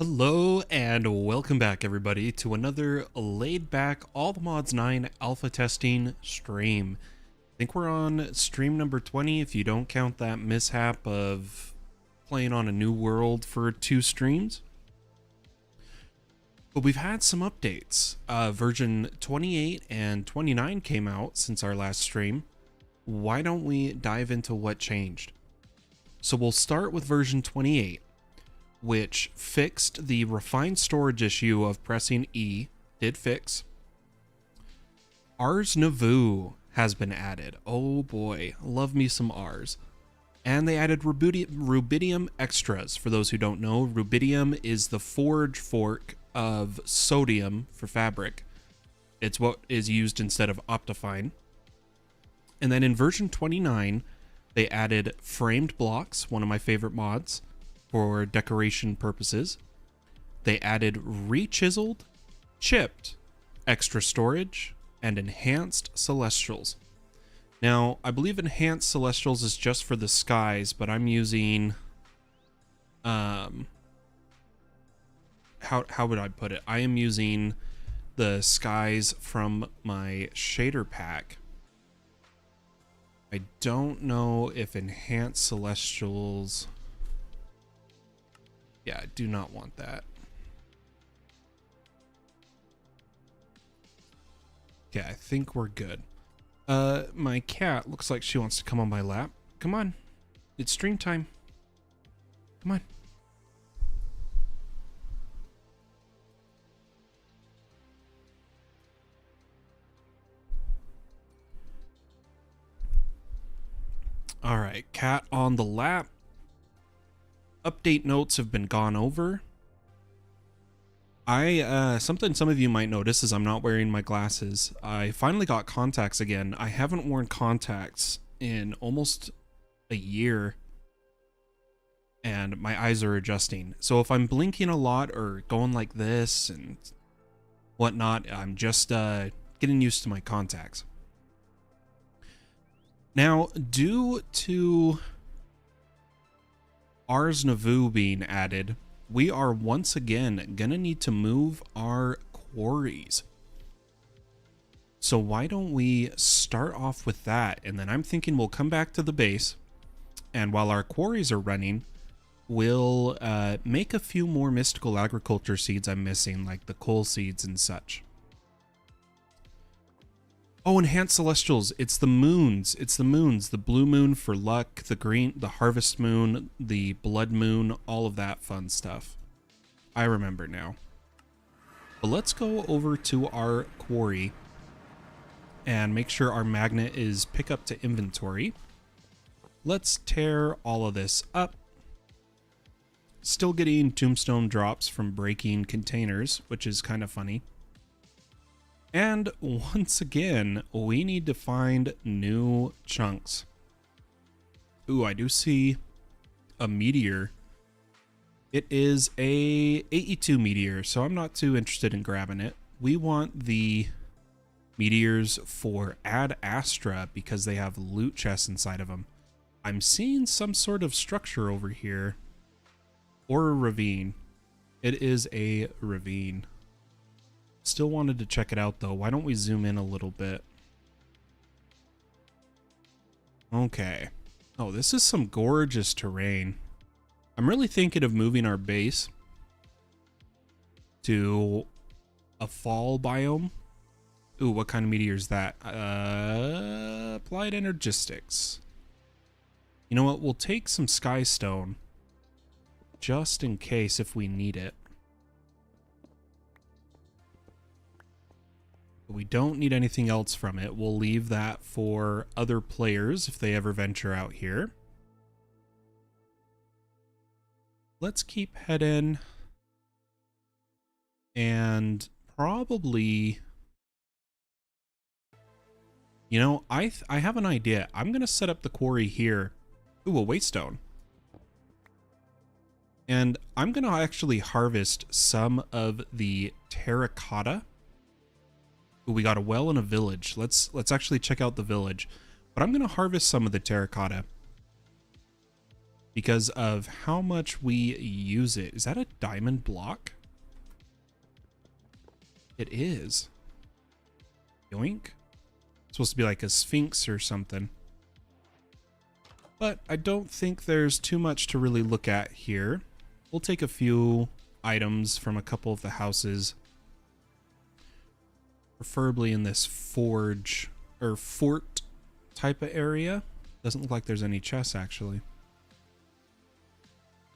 Hello and welcome back everybody to another laid back All the Mods 9 alpha testing stream. I think we're on stream number 20 if you don't count that mishap of playing on a new world for 2 streams. But we've had some updates. Version 28 and 29 came out since our last stream. Why don't we dive into what changed? So we'll start with version 28. Which fixed the refined storage issue of pressing E, did fix. Ars Nouveau has been added. Oh boy, love me some Ars. And they added Rubidium extras. For those who don't know, Rubidium is the forge fork of sodium for fabric. It's what is used instead of Optifine. And then in version 29, they added FramedBlocks, one of my favorite mods, for decoration purposes. They added Re-Chiseled, Chipped, ExtraStorage, and Enhanced Celestials. Now, I believe Enhanced Celestials is just for the skies, but I'm using... how would I put it? I am using the skies from my shader pack. I don't know if Enhanced Celestials... Yeah, I do not want that. Okay, I think we're good. My cat looks like she wants to come on my lap. Come on. It's stream time. Come on. All right, cat on the lap. Update notes have been gone over. Something some of you might notice is I'm not wearing my glasses. I finally got contacts again. I haven't worn contacts in almost a year, and my eyes are adjusting. So if I'm blinking a lot or going like this and whatnot, I'm just getting used to my contacts. Now, due to Ars Nouveau being added, we are once again gonna need to move our quarries. So why don't we start off with that, and then I'm thinking we'll come back to the base, and while our quarries are running, we'll make a few more mystical agriculture seeds I'm missing, like the coal seeds and such. Oh, Enhanced Celestials. It's the moons. It's the moons. The blue moon for luck, the green, the harvest moon, the blood moon, all of that fun stuff. I remember now. But let's go over to our quarry and make sure our magnet is pick up to inventory. Let's tear all of this up. Still getting tombstone drops from breaking containers, which is kind of funny. And once again, we need to find new chunks. Ooh, I do see a meteor. It is a AE2 meteor, so I'm not too interested in grabbing it. We want the meteors for Ad Astra because they have loot chests inside of them. I'm seeing some sort of structure over here. Or a ravine. It is a ravine. Still wanted to check it out though. Why don't we zoom in a little bit? Okay. Oh, this is some gorgeous terrain. I'm really thinking of moving our base to a fall biome. Ooh, what kind of meteor is that? Applied energistics. You know what? We'll take some sky stone just in case if we need it. We don't need anything else from it. We'll leave that for other players if they ever venture out here. Let's keep heading. And probably... You know, I have an idea. I'm going to set up the quarry here. Ooh, a waystone. And I'm going to actually harvest some of the terracotta. We got a well and a village. Let's actually check out the village. But I'm going to harvest some of the terracotta. because of how much we use it. Is that a diamond block? It is. Yoink. It's supposed to be like a sphinx or something. But I don't think there's too much to really look at here. We'll take a few items from a couple of the houses. Preferably in this forge or fort type of area. Doesn't look like there's any chests actually.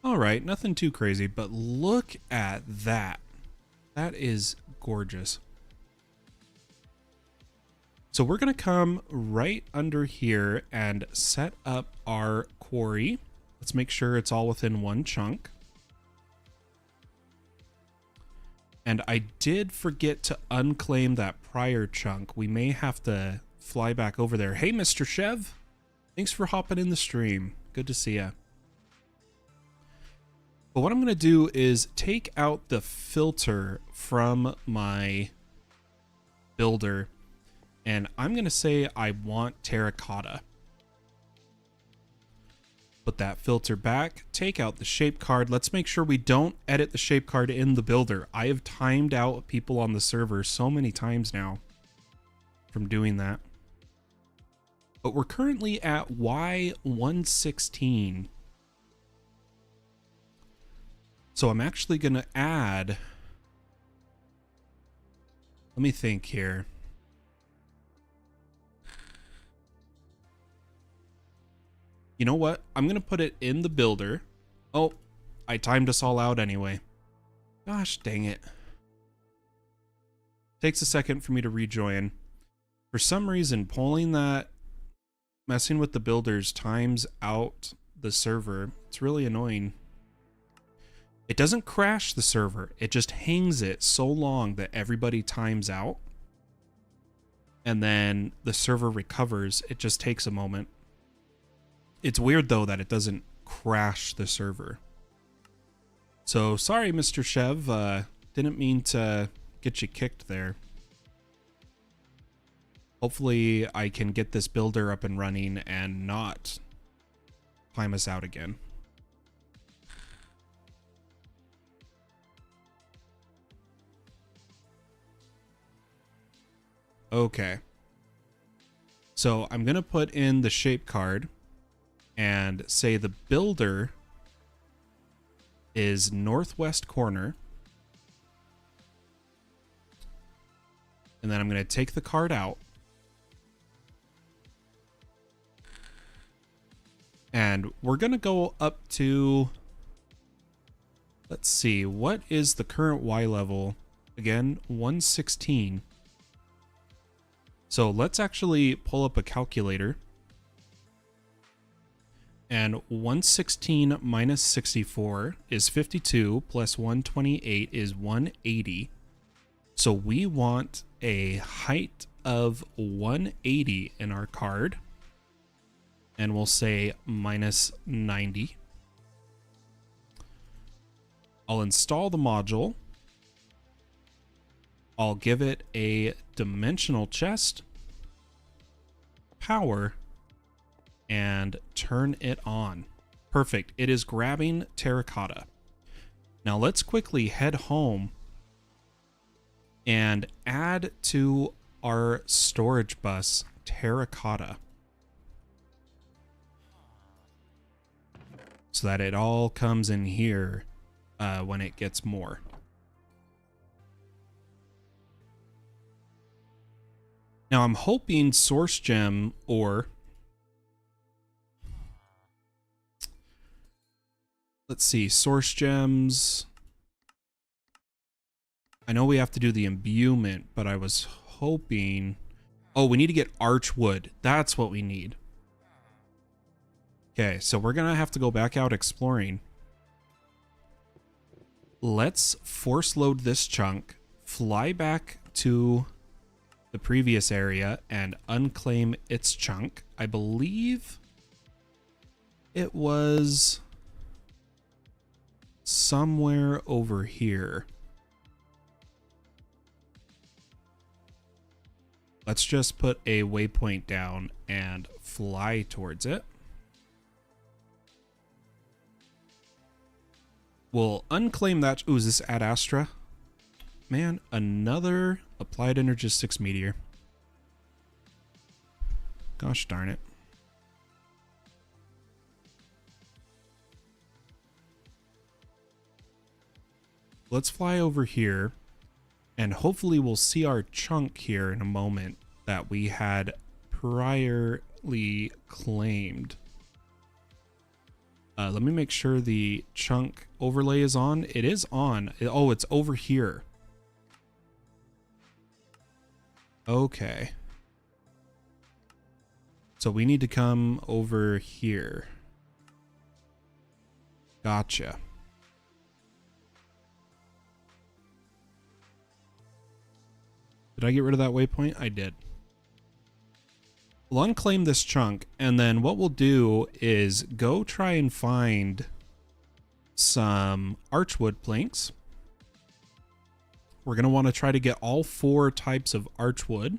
Alright, nothing too crazy, but look at that. That is gorgeous. So we're going to come right under here and set up our quarry. Let's make sure it's all within one chunk. And I did forget to unclaim that prior chunk. We may have to fly back over there. Hey, Mr. Chev. Thanks for hopping in the stream. Good to see ya. But what I'm going to do is take out the filter from my builder. And I'm going to say I want terracotta. Put that filter back, take out the shape card. Let's make sure we don't edit the shape card in the builder. I have timed out people on the server so many times now from doing that. But we're currently at Y116. So I'm actually going to add... Let me think here. You know what? I'm going to put it in the builder. Oh, I timed us all out anyway. Gosh, dang it. Takes a second for me to rejoin. For some reason, pulling that, messing with the builders times out the server. It's really annoying. It doesn't crash the server. It just hangs it so long that everybody times out. And then the server recovers. It just takes a moment. It's weird, though, that it doesn't crash the server. So, sorry, Mr. Chev. Didn't mean to get you kicked there. Hopefully, I can get this builder up and running and not time us out again. Okay. So, I'm going to put in the shape card. And say the builder is northwest corner. And then I'm going to take the card out. And we're going to go up to... Let's see, what is the current Y level? Again, 116. So let's actually pull up a calculator. And 116 minus 64 is 52, plus 128 is 180. So we want a height of 180 in our card. And we'll say minus 90. I'll install the module. I'll give it a dimensional chest, power, and turn it on. Perfect. It is grabbing terracotta. Now let's quickly head home and add to our storage bus terracotta so that it all comes in here when it gets more. Now I'm hoping source gem or let's see, source gems. I know we have to do the imbuement, but I was hoping... Oh, we need to get archwood. That's what we need. Okay, so we're going to have to go back out exploring. Let's force load this chunk, fly back to the previous area, and unclaim its chunk. I believe it was... somewhere over here. Let's just put a waypoint down and fly towards it. We'll unclaim that. Ooh, is this Ad Astra? Man, another Applied Energistics meteor. Gosh darn it. Let's fly over here, and hopefully we'll see our chunk here in a moment that we had priorly claimed. Let me make sure the chunk overlay is on. It is on. Oh, it's over here. Okay. So we need to come over here. Gotcha. Did I get rid of that waypoint? I did. We'll unclaim this chunk, and then what we'll do is go try and find some archwood planks. We're going to want to try to get all 4 types of archwood,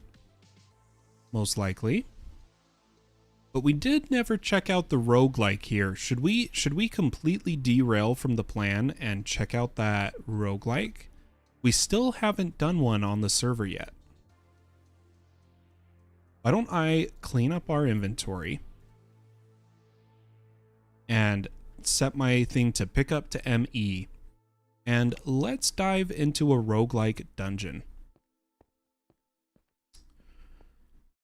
most likely. But we did never check out the roguelike here. Should we completely derail from the plan and check out that roguelike? We still haven't done one on the server yet. Why don't I clean up our inventory and set my thing to pick up to ME, and let's dive into a roguelike dungeon.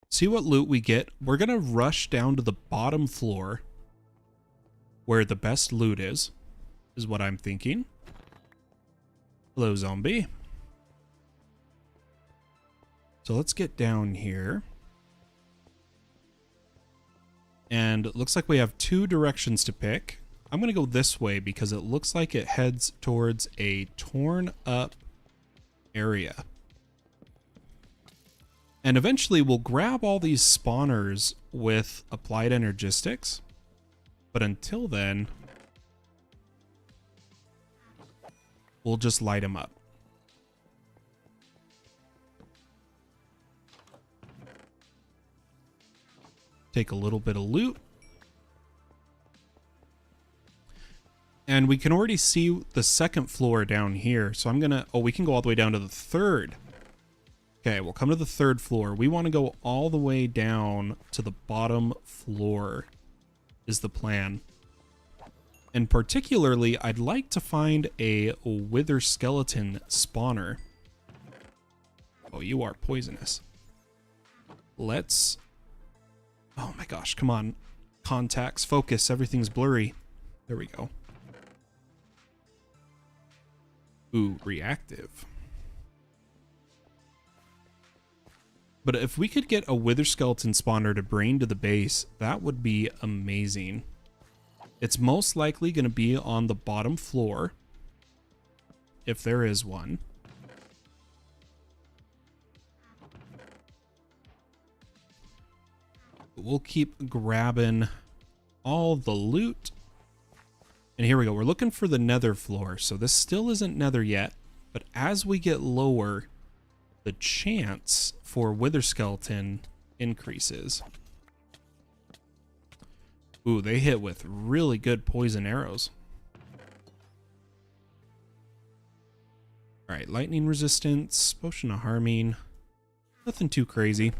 See what loot we get. We're going to rush down to the bottom floor where the best loot is what I'm thinking. Hello, zombie. So let's get down here. And it looks like we have 2 directions to pick. I'm going to go this way because it looks like it heads towards a torn up area. And eventually we'll grab all these spawners with applied energistics. But until then, we'll just light them up. Take a little bit of loot. And we can already see the 2nd floor down here. So I'm going to... Oh, we can go all the way down to the 3rd. Okay, we'll come to the 3rd floor. We want to go all the way down to the bottom floor is the plan. And particularly, I'd like to find a wither skeleton spawner. Oh, you are poisonous. Let's... Oh my gosh, come on. Contacts, focus, everything's blurry. There we go. Ooh, reactive. But if we could get a wither skeleton spawner to bring to the base, that would be amazing. It's most likely going to be on the bottom floor, if there is one. We'll keep grabbing all the loot. And here we go. We're looking for the nether floor. So this still isn't nether yet. But as we get lower, the chance for wither skeleton increases. Ooh, they hit with really good poison arrows. Alright, lightning resistance, potion of harming. Nothing too crazy.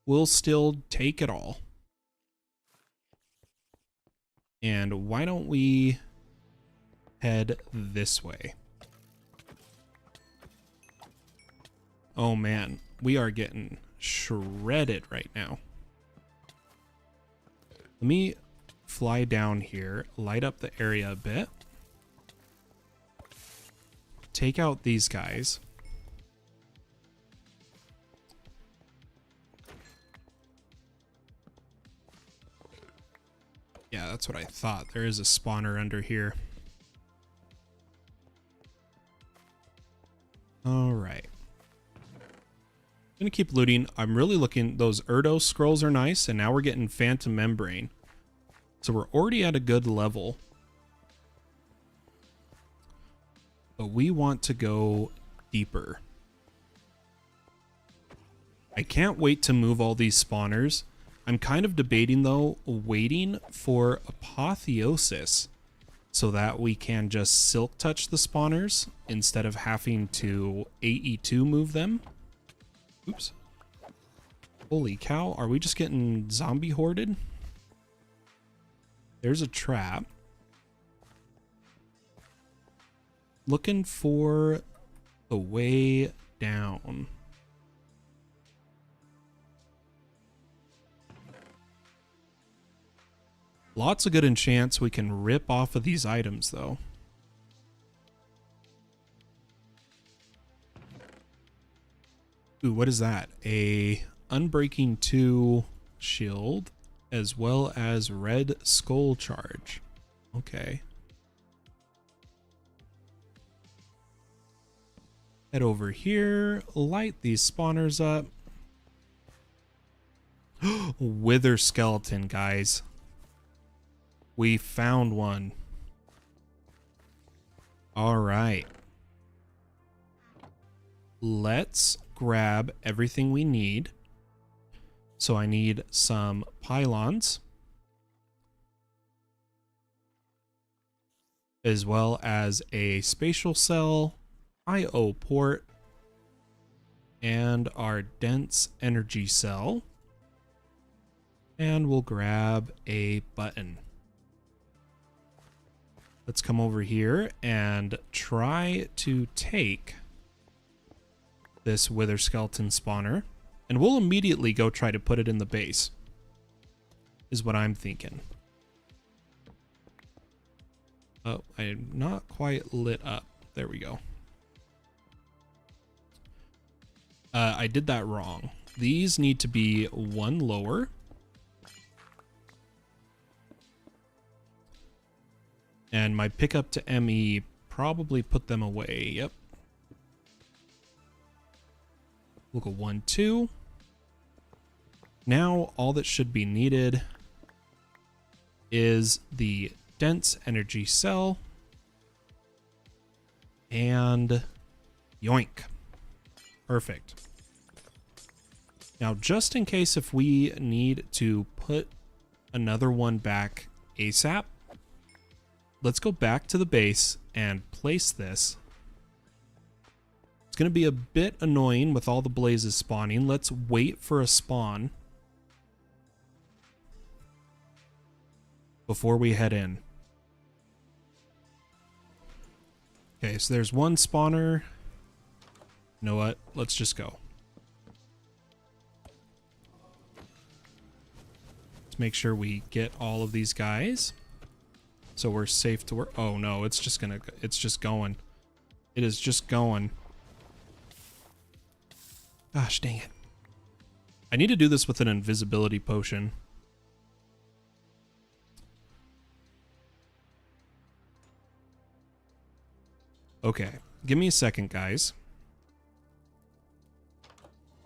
We'll still take it all. And why don't we head this way? Oh man, we are getting shredded right now. Let me fly down here, light up the area a bit. Take out these guys. Yeah, that's what I thought. There is a spawner under here. All right. I'm gonna keep looting. I'm really looking. Those Erdo scrolls are nice, and now we're getting Phantom Membrane. So we're already at a good level. But we want to go deeper. I can't wait to move all these spawners. I'm kind of debating, though, waiting for Apotheosis so that we can just silk touch the spawners instead of having to AE2 move them. Oops. Holy cow, are we just getting zombie hoarded? There's a trap. Looking for the way down. Lots of good enchants we can rip off of these items, though. Ooh, what is that? A Unbreaking 2 shield, as well as Red Skull charge. Okay. Head over here, light these spawners up. Wither skeleton, guys. We found one. All right. Let's grab everything we need. So I need some pylons, as well as a spatial cell, IO port, and our dense energy cell. And we'll grab a button. Let's come over here and try to take this wither skeleton spawner, and we'll immediately go try to put it in the base, is what I'm thinking. Oh, I'm not quite lit up. There we go. I did that wrong. These need to be one lower. And my pickup to ME probably put them away. Yep. We'll go 1, 2. Now all that should be needed is the dense energy cell. And yoink. Perfect. Now, just in case if we need to put another one back ASAP, let's go back to the base and place this. It's going to be a bit annoying with all the blazes spawning. Let's wait for a spawn before we head in. Okay, so there's one spawner. You know what? Let's just go. Let's make sure we get all of these guys, so we're safe to work. Oh no, it's just going. It is just going. Gosh dang it. I need to do this with an invisibility potion. Okay, give me a second, guys.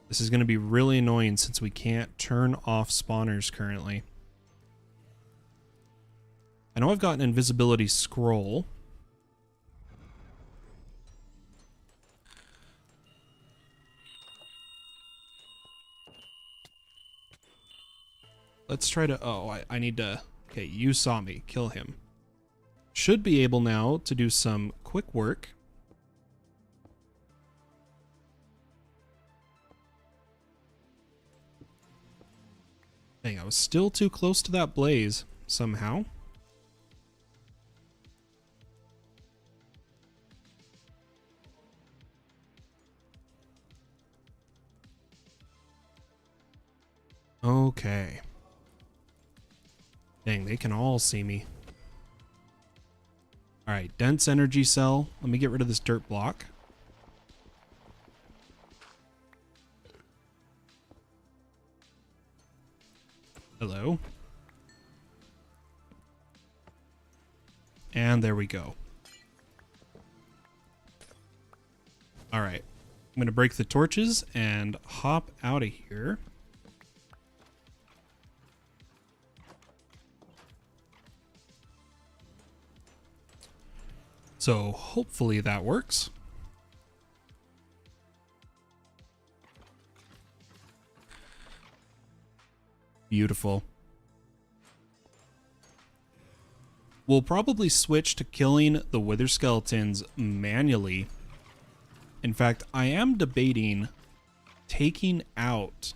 This is going to be really annoying since we can't turn off spawners currently. I know I've got an invisibility scroll. Let's try to... Oh, I need to... Okay, you saw me. Kill him. Should be able now to do some quick work. Dang, I was still too close to that blaze somehow. Okay. Dang, they can all see me. Alright, dense energy cell. Let me get rid of this dirt block. Hello. And there we go. Alright. I'm going to break the torches and hop out of here. So hopefully that works. Beautiful. We'll probably switch to killing the wither skeletons manually. In fact, I am debating taking out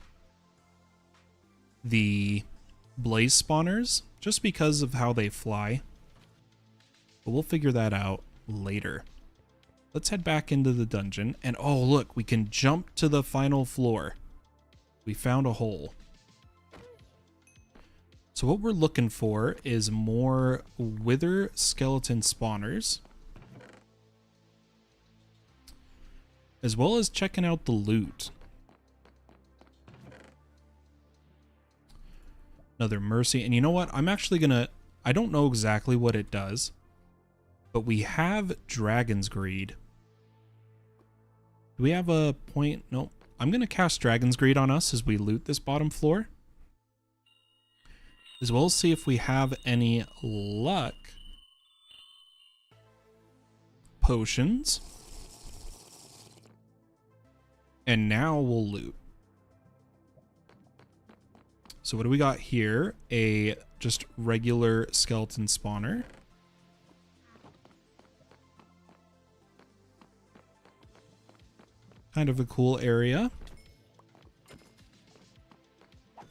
the blaze spawners just because of how they fly. But we'll figure that out later. Let's head back into the dungeon. And oh, look, we can jump to the final floor. We found a hole. So what we're looking for is more wither skeleton spawners, as well as checking out the loot. Another mercy. And you know what? I'm actually gonna, I don't know exactly what it does, but we have Dragon's Greed. Do we have a point? Nope. I'm gonna cast Dragon's Greed on us as we loot this bottom floor, as well as see if we have any luck potions. And now we'll loot. So what do we got here? A just regular skeleton spawner. Kind of a cool area.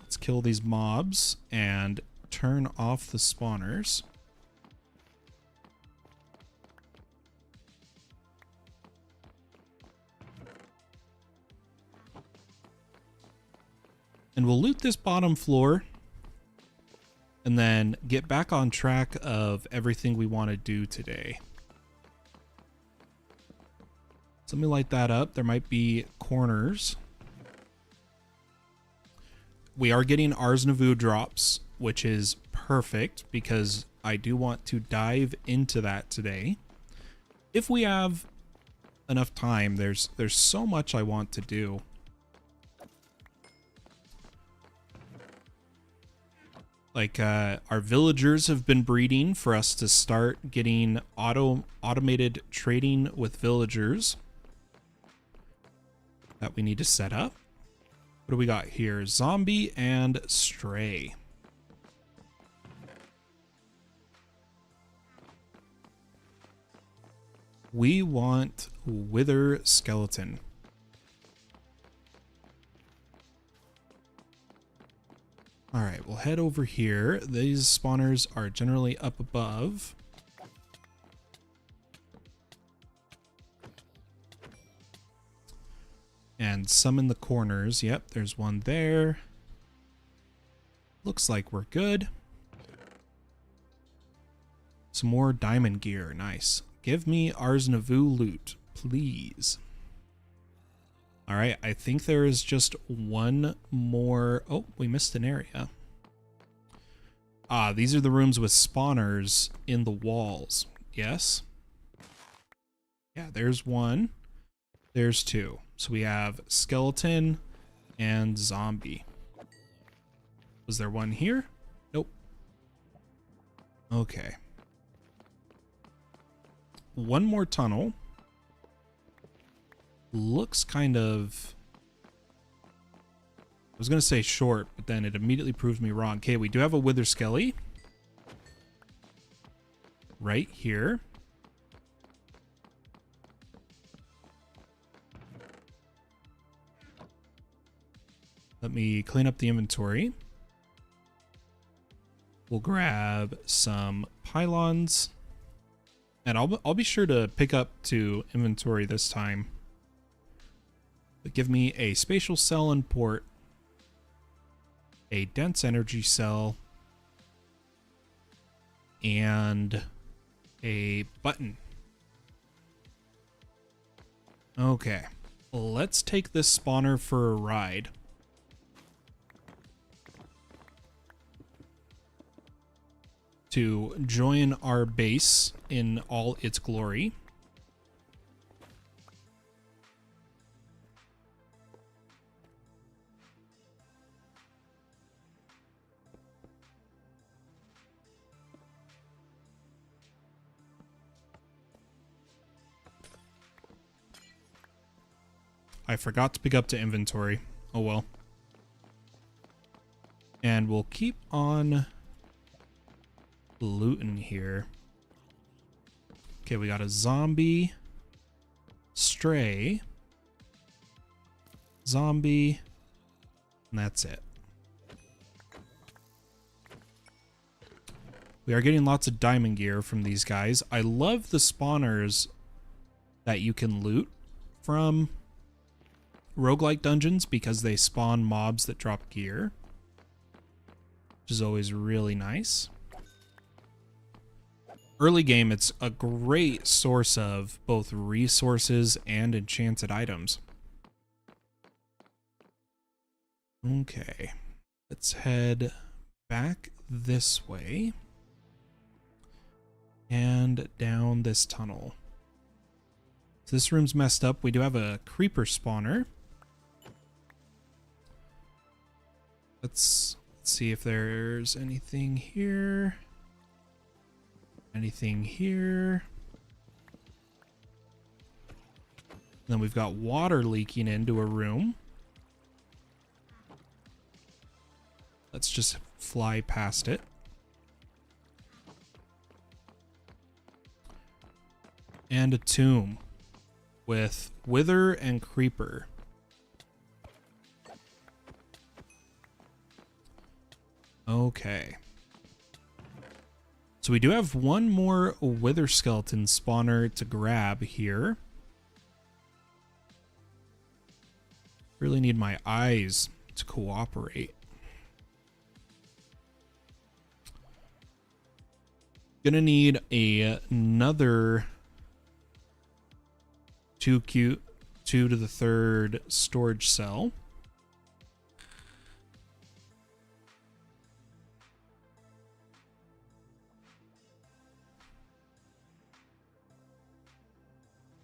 Let's kill these mobs and turn off the spawners. And we'll loot this bottom floor and then get back on track of everything we want to do today. So let me light that up. There might be corners. We are getting Ars Nouveau drops, which is perfect because I do want to dive into that today. If we have enough time, there's so much I want to do. Like our villagers have been breeding for us to start getting automated trading with villagers that we need to set up. What do we got here? Zombie and stray. We want wither skeleton. All right, we'll head over here. These spawners are generally up above. And some in the corners. Yep, there's one there. Looks like we're good. Some more diamond gear. Nice. Give me Ars Nouveau loot, please. All right, I think there is just one more. Oh, we missed an area. Ah, these are the rooms with spawners in the walls. Yes. Yeah, there's one. There's two. So we have skeleton and zombie. Was there one here? Nope. Okay. One more tunnel. Looks kind of... I was going to say short, but then it immediately proved me wrong. Okay, we do have a wither skelly. Right here. Let me clean up the inventory. We'll grab some pylons. And I'll be sure to pick up to inventory this time. But give me a spatial cell and port. A dense energy cell. And a button. Okay. Let's take this spawner for a ride. To join our base in all its glory. I forgot to pick up to inventory. Oh well. And we'll keep on looting here. Okay, we got a zombie, stray, zombie, and that's it. We are getting lots of diamond gear from these guys. I love the spawners that you can loot from roguelike dungeons because they spawn mobs that drop gear, which is always really nice. Early game, it's a great source of both resources and enchanted items. Okay, let's head back this way and down this tunnel. So this room's messed up. We do have a creeper spawner. Let's see if there's anything here. Anything here. Then we've got water leaking into a room. Let's just fly past it. And a tomb with wither and creeper. Okay. So we do have one more wither skeleton spawner to grab here. Really need my eyes to cooperate. Gonna need another 2 to the 3rd storage cell.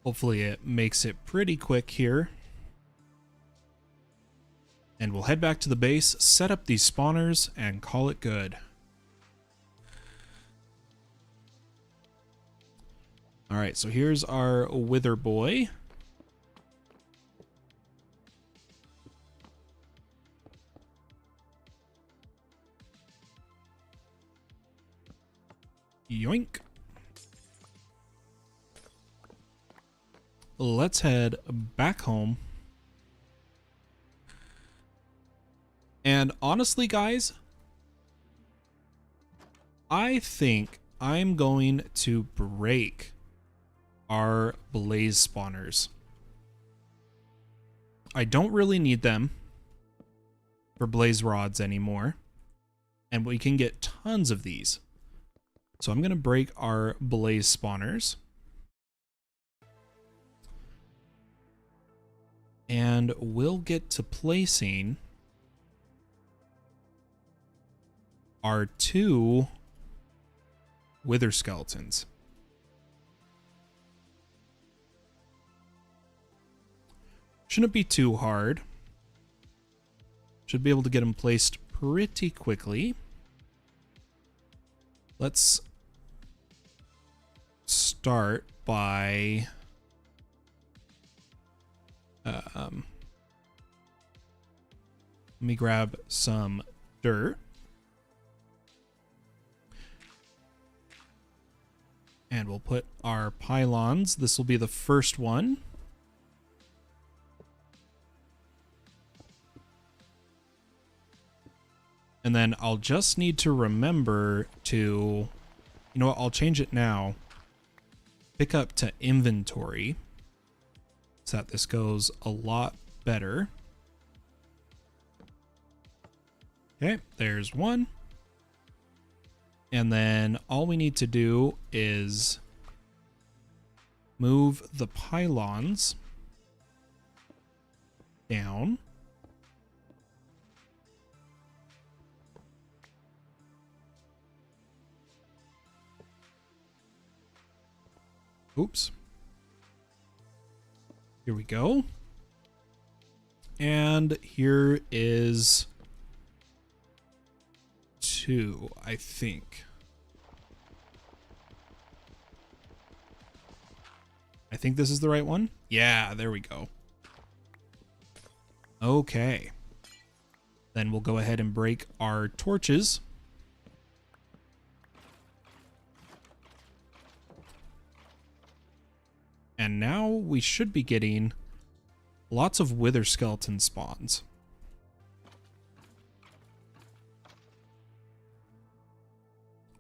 Hopefully it makes it pretty quick here. And we'll head back to the base, set up these spawners, and call it good. Alright, so here's our wither boy. Yoink. Let's head back home. And honestly, guys, I think I'm going to break our blaze spawners. I don't really need them for blaze rods anymore, and we can get tons of these. So I'm going to break our blaze spawners. And we'll get to placing our 2 wither skeletons. Shouldn't be too hard. Should be able to get them placed pretty quickly. Let's start by let me grab some dirt. And we'll put our pylons. This will be the first one. And then I'll just need to remember to, you know what, I'll change it now. Pick up to inventory so that this goes a lot better. Okay, there's one. And then all we need to do is move the pylons down. Oops. Here we go. And here is 2, I think. I think this is the right one. Yeah, there we go. Okay. Then we'll go ahead and break our torches. And now we should be getting lots of wither skeleton spawns.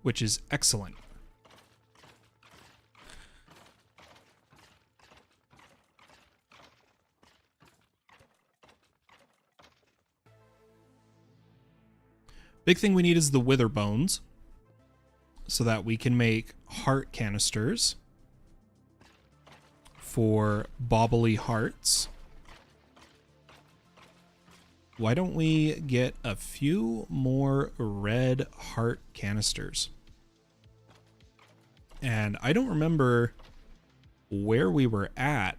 Which is excellent. Big thing we need is the wither bones, so that we can make heart canisters for bobbly hearts. Why don't we get a few more red heart canisters? And I don't remember where we were at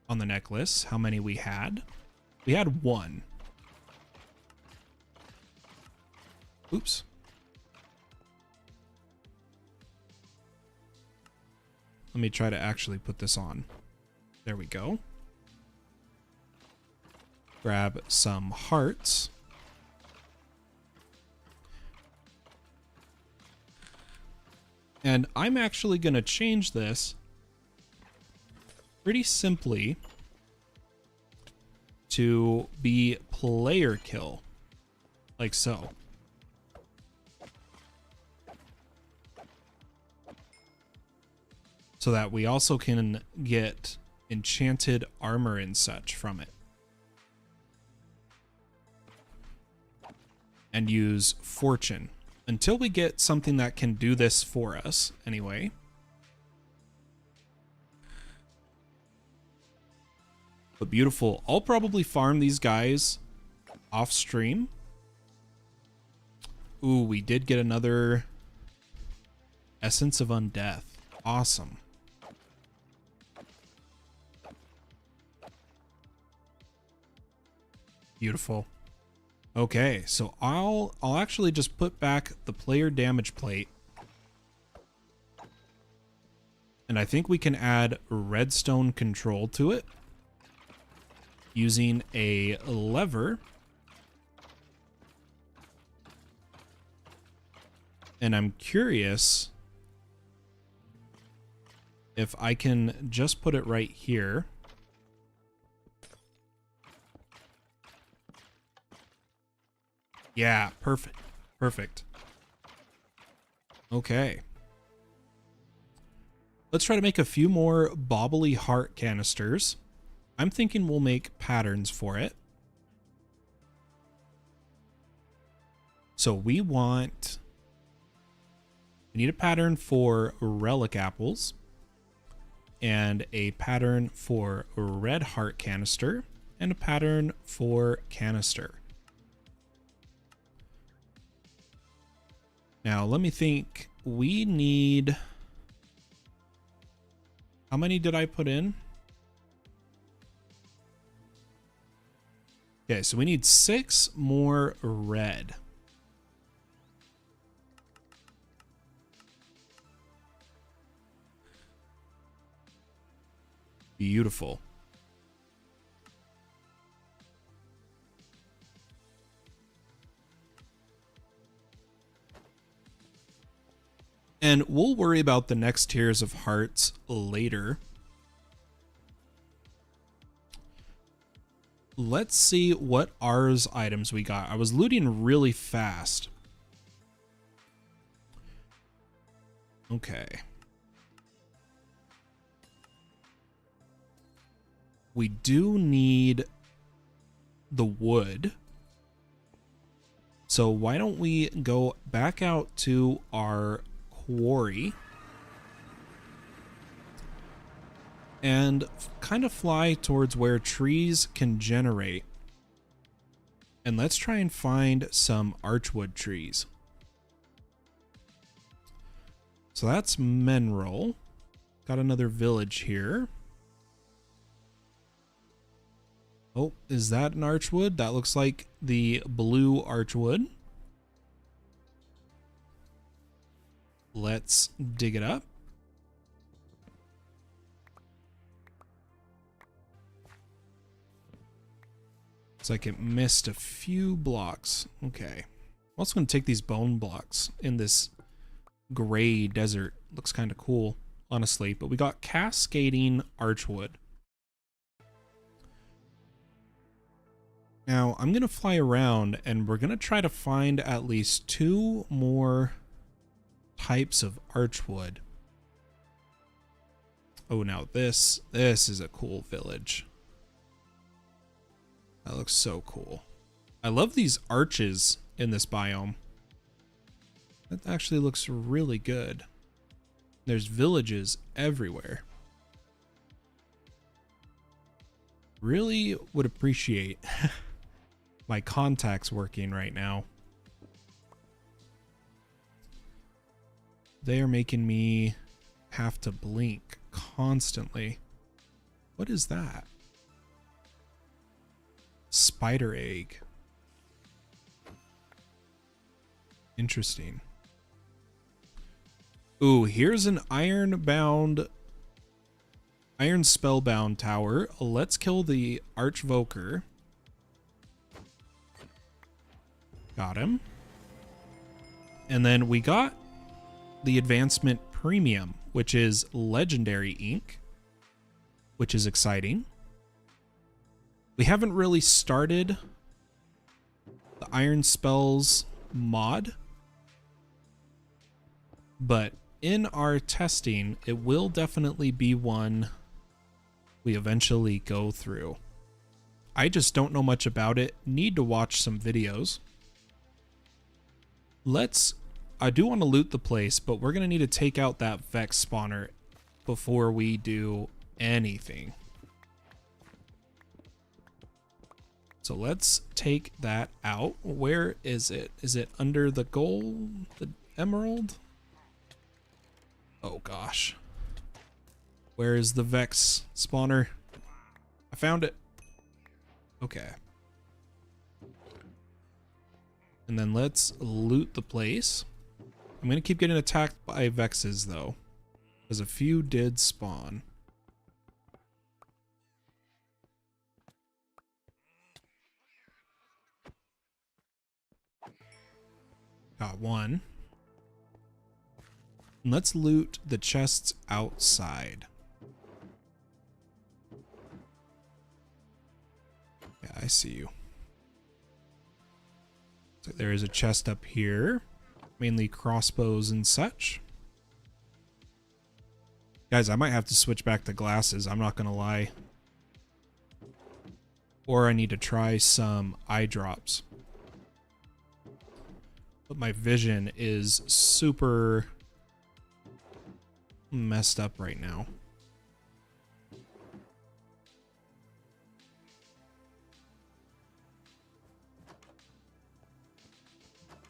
on the necklace, how many we had. We had one. Oops. Let me try to actually put this on. There we go. Grab some hearts. And I'm actually going to change this pretty simply to be player kill, like so. So that we also can get enchanted armor and such from it. And use fortune until we get something that can do this for us anyway. But beautiful. I'll probably farm these guys off stream. Ooh, we did get another Essence of Undeath. Awesome. Beautiful. Okay, so I'll actually just put back the player damage plate. And I think we can add redstone control to it using a lever. And I'm curious if I can just put it right here. Yeah, perfect. Perfect. Okay. Let's try to make a few more bobbly heart canisters. I'm thinking we'll make patterns for it. So we need a pattern for relic apples and a pattern for red heart canister and a pattern for canister. Now, let me think. We need... How many did I put in? Okay, so we need 6 more red. Beautiful. And we'll worry about the next tiers of hearts later. Let's see what Ars items we got. I was looting really fast. Okay. We do need the wood. So why don't we go back out to our quarry and kind of fly towards where trees can generate. And let's try and find some archwood trees. So that's mineral. Got another village here. Oh, is that an archwood? That looks like the blue archwood. Let's dig it up. Looks like it missed a few blocks. Okay. I'm also going to take these bone blocks in this gray desert. Looks kind of cool. honestly, but we got cascading archwood. Now, I'm going to fly around and we're going to try to find at least 2 more types of archwood. Oh, now this is a cool village. That looks so cool. I love these arches in this biome. That actually looks really good. There's villages everywhere. Really would appreciate my contacts working right now. They are making me have to blink constantly. What is that? Spider egg. Interesting. Ooh, here's an iron spellbound tower. Let's kill the Archvoker. Got him. And then we got the advancement premium, which is legendary ink, which is exciting. We haven't really started the iron spells mod, but in our testing, it will definitely be one we eventually go through. I just don't know much about it. Need to watch some videos. I do want to loot the place, but we're going to need to take out that Vex spawner before we do anything. So let's take that out. Where is it? Is it under the gold? The emerald? Oh gosh. Where is the Vex spawner? I found it. Okay. And then let's loot the place. I'm going to keep getting attacked by Vexes though, because a few did spawn. Got one. Let's loot the chests outside. Yeah, I see you. So there is a chest up here, mainly crossbows and such. Guys, I might have to switch back to glasses, I'm not gonna lie. Or I need to try some eye drops. But my vision is super messed up right now.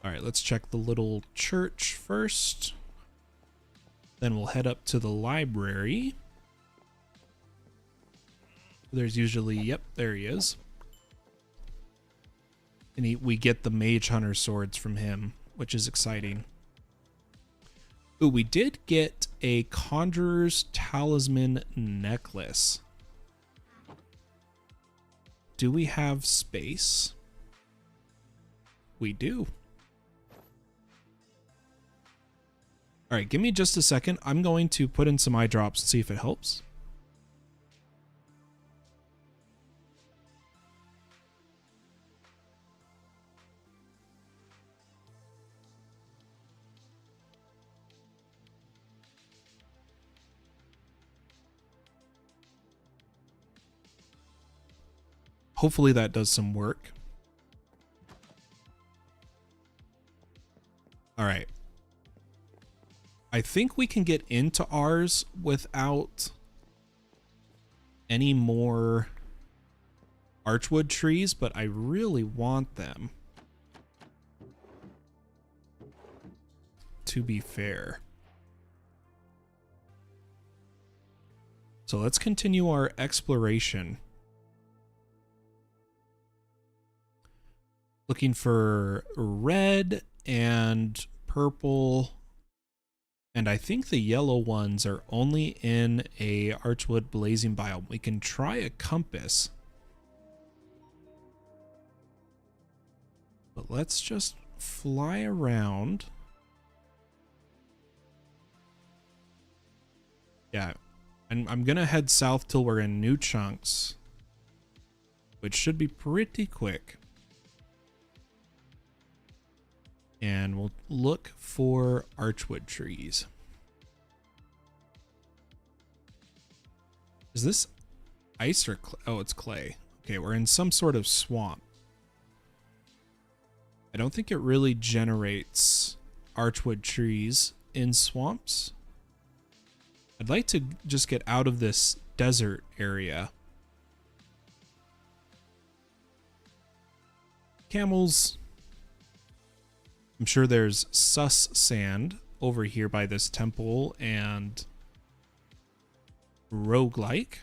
All right, let's check the little church first. Then we'll head up to the library. There's usually, yep, there he is. And we get the Mage Hunter swords from him, which is exciting. Ooh, we did get a Conjurer's Talisman necklace. Do we have space? We do. All right, give me just a second. I'm going to put in some eye drops and see if it helps. Hopefully that does some work. All right. I think we can get into Ars without any more archwood trees, but I really want them, to be fair. So let's continue our exploration. Looking for red and purple, and I think the yellow ones are only in a archwood blazing biome. We can try a compass, but let's just fly around. Yeah, and I'm gonna head south till we're in New Chunks, which should be pretty quick. And we'll look for archwood trees. Is this ice or clay? Oh, it's clay. Okay, we're in some sort of swamp. I don't think it really generates archwood trees in swamps. I'd like to just get out of this desert area. Camels. I'm sure there's sus sand over here by this temple and roguelike.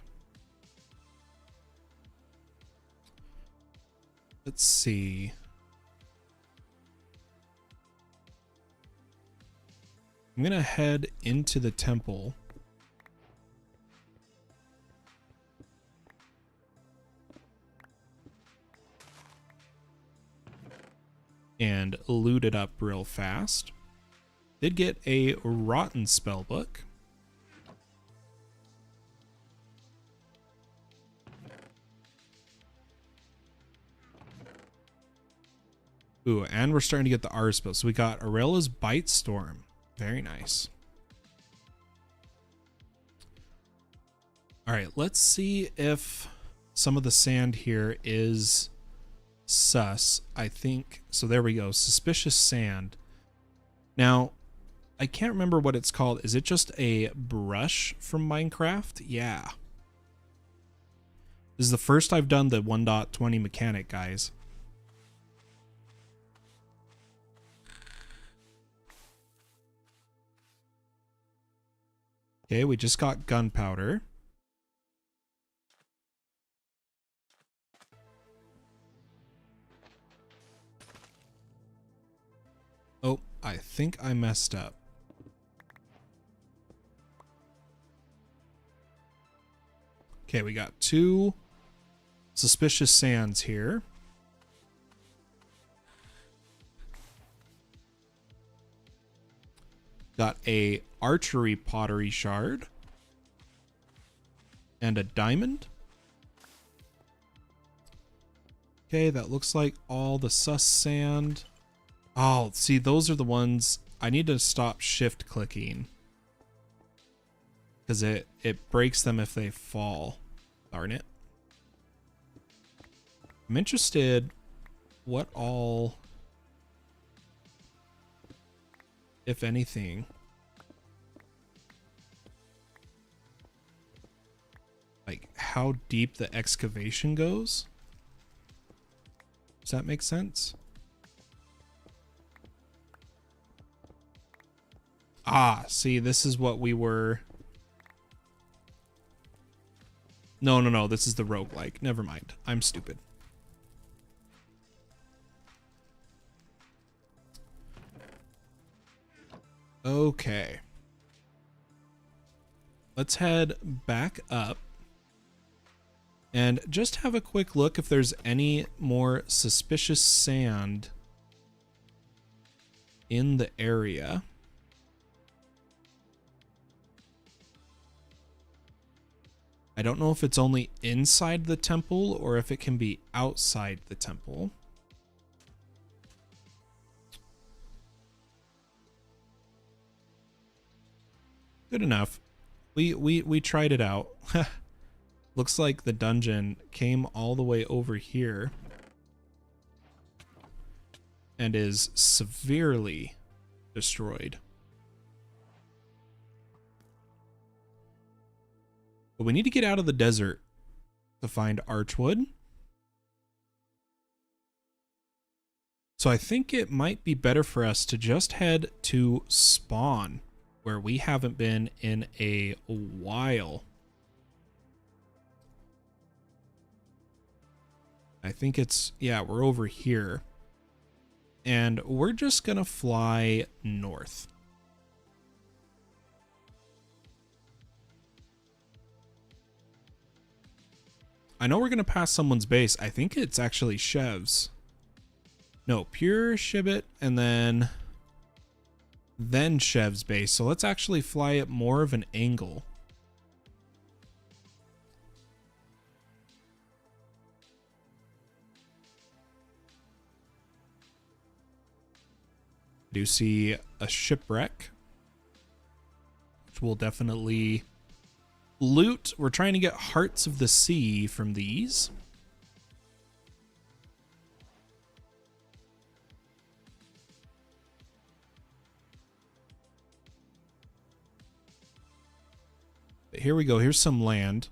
Let's see. I'm gonna head into the temple. And loot it up real fast. Did get a rotten spellbook. Ooh, and we're starting to get the Ars spell. So we got Aurella's Bite Storm. Very nice. All right, let's see if some of the sand here is sus. I think so. There we go. Suspicious sand. Now, I can't remember what it's called. Is it just a brush from Minecraft? Yeah. This is the first I've done the 1.20 mechanic, guys. Okay, we just got gunpowder. Oh, I think I messed up. Okay, we got 2 suspicious sands here. Got a archery pottery shard. And a diamond. Okay, that looks like all the sus sand. Oh, see, those are the ones I need to stop shift clicking. Because it breaks them if they fall. Darn it. I'm interested what all, if anything, like how deep the excavation goes. Does that make sense? Ah, see, this is what we were. No, this is the roguelike. Never mind. I'm stupid. Okay. Let's head back up and just have a quick look if there's any more suspicious sand in the area. I don't know if it's only inside the temple or if it can be outside the temple. Good enough. We tried it out. Looks like the dungeon came all the way over here and is severely destroyed. But we need to get out of the desert to find archwood. So I think it might be better for us to just head to spawn, where we haven't been in a while. I think it's, yeah, we're over here. And we're just gonna fly north. I know we're going to pass someone's base. I think it's actually Chev's. No, Pure, Shibit, and then Chev's base. So let's actually fly at more of an angle. I do see a shipwreck, which we'll definitely loot. We're trying to get Hearts of the Sea from these. But here we go. Here's some land.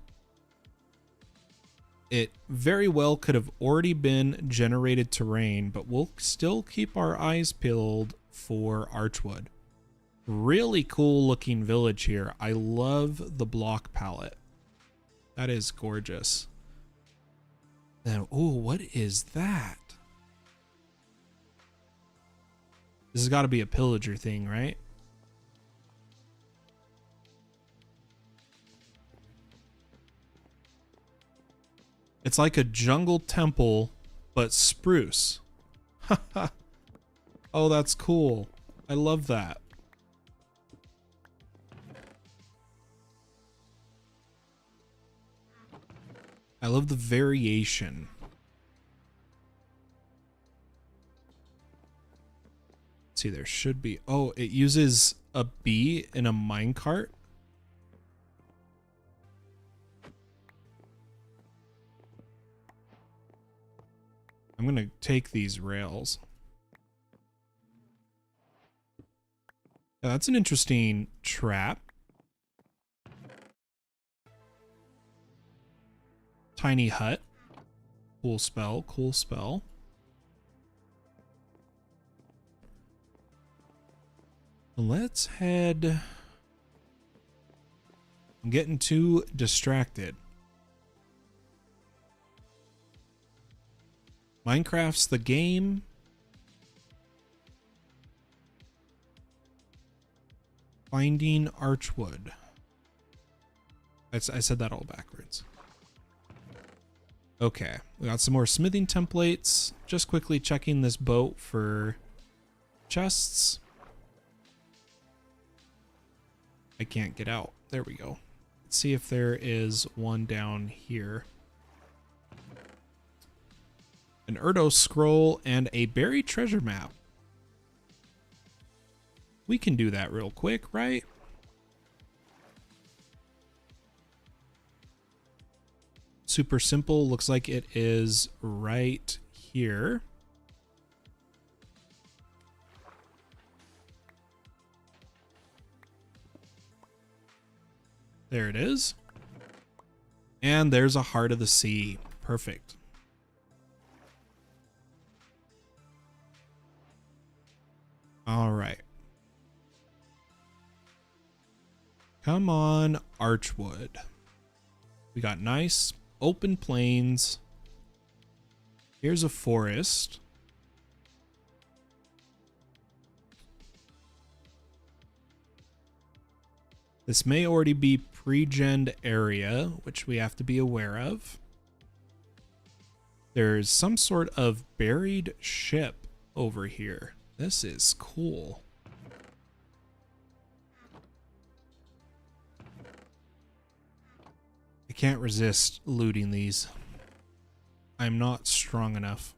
It very well could have already been generated terrain, but we'll still keep our eyes peeled for Archwood. Really cool looking village here. I love the block palette. That is gorgeous. Then, oh, what is that? This has got to be a pillager thing, right? It's like a jungle temple, but spruce. Oh, that's cool. I love that. I love the variation. Let's see, there should be... Oh, it uses a bee in a minecart. I'm going to take these rails. Yeah, that's an interesting trap. Tiny hut. Cool spell, cool spell. Let's head... I'm getting too distracted. Minecraft's the game. Finding Archwood. I said that all backwards. Okay, we got some more smithing templates. Just quickly checking this boat for chests. I can't get out. There we go. Let's see if there is one down here. An Erdo scroll and a buried treasure map. We can do that real quick, right? Super simple. Looks like it is right here. There it is. And there's a Heart of the Sea. Perfect. All right. Come on, Archwood. We got nice open plains. Here's a forest. This may already be pre-gened area, which we have to be aware of. There's some sort of buried ship over here. This is cool. I can't resist looting these. I'm not strong enough.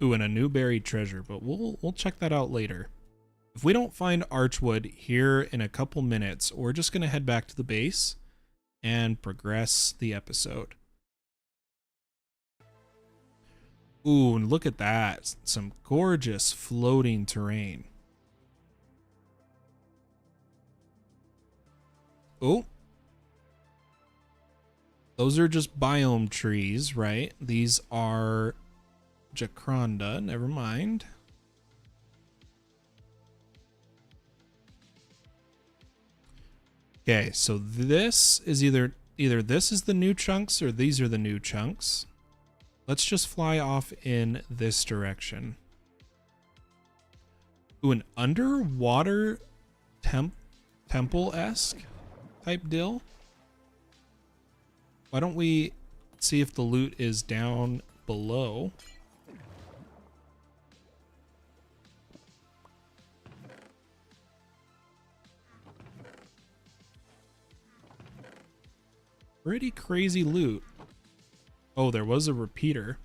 Ooh, and a new buried treasure, but we'll check that out later. If we don't find Archwood here in a couple minutes, we're just going to head back to the base and progress the episode. Ooh, and look at that. Some gorgeous floating terrain. Oh. Those are just biome trees, right? These are Jacaranda, never mind. Okay, so this is either this is the new chunks or these are the new chunks. Let's just fly off in this direction. Ooh, an underwater temple-esque type deal. Why don't we see if the loot is down below? Pretty crazy loot. Oh, there was a repeater.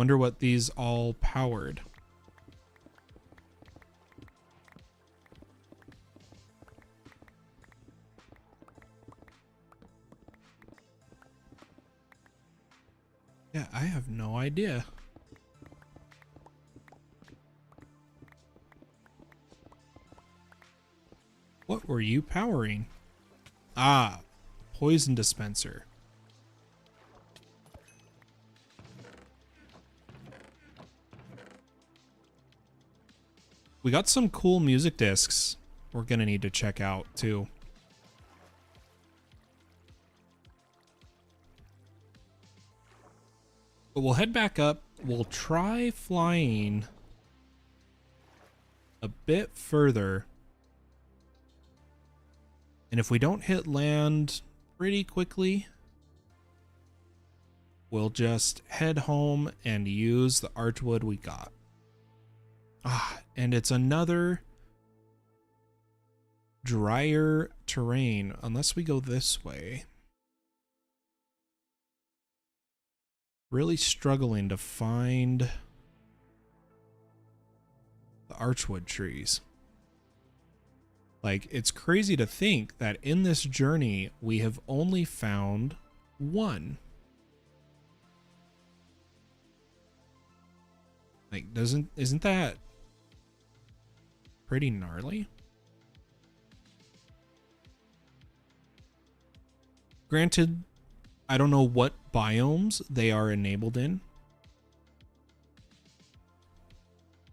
wonder what these all powered. Yeah, I have no idea. What were you powering? Ah, poison dispenser. We got some cool music discs we're gonna need to check out too. But we'll head back up. We'll try flying a bit further. And if we don't hit land pretty quickly, we'll just head home and use the archwood we got. Ah, and it's another drier terrain, unless we go this way. Really struggling to find the archwood trees. Like, it's crazy to think that in this journey, we have only found one. Like, isn't that pretty gnarly? Granted, I don't know what biomes they are enabled in.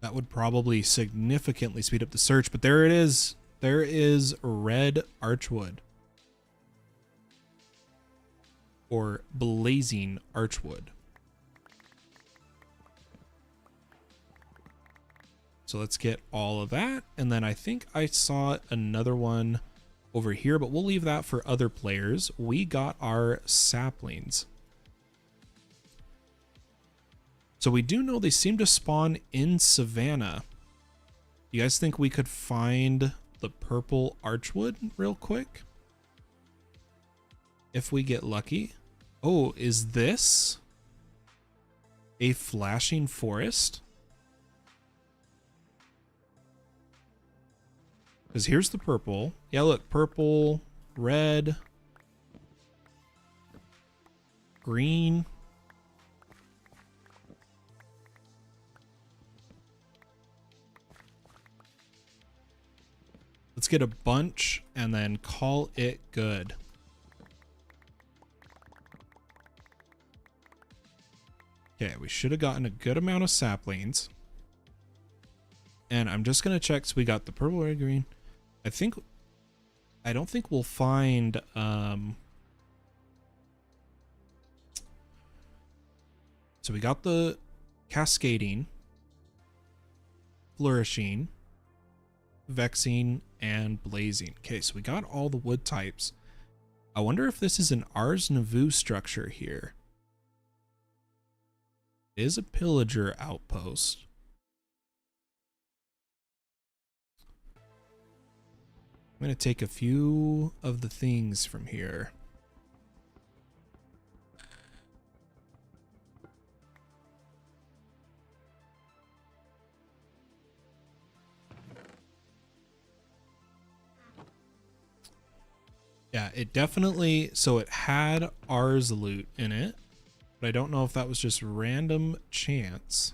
That would probably significantly speed up the search, but there it is. There is red archwood. Or blazing archwood. So let's get all of that. And then I think I saw another one over here, but we'll leave that for other players. We got our saplings. So we do know they seem to spawn in Savannah. You guys think we could find the purple archwood real quick? If we get lucky. Oh, is this a flashing forest? Because here's the purple. Yeah, look, purple, red, green. Let's get a bunch and then call it good. Okay, we should have gotten a good amount of saplings. And I'm just going to check. So we got the purple, red, green. I don't think we'll find, so we got the cascading, flourishing, vexing, and blazing. Okay, so we got all the wood types. I wonder if this is an Ars Nouveau structure here. It is a pillager outpost. I'm going to take a few of the things from here. Yeah, it definitely, so it had Ars loot in it, but I don't know if that was just random chance.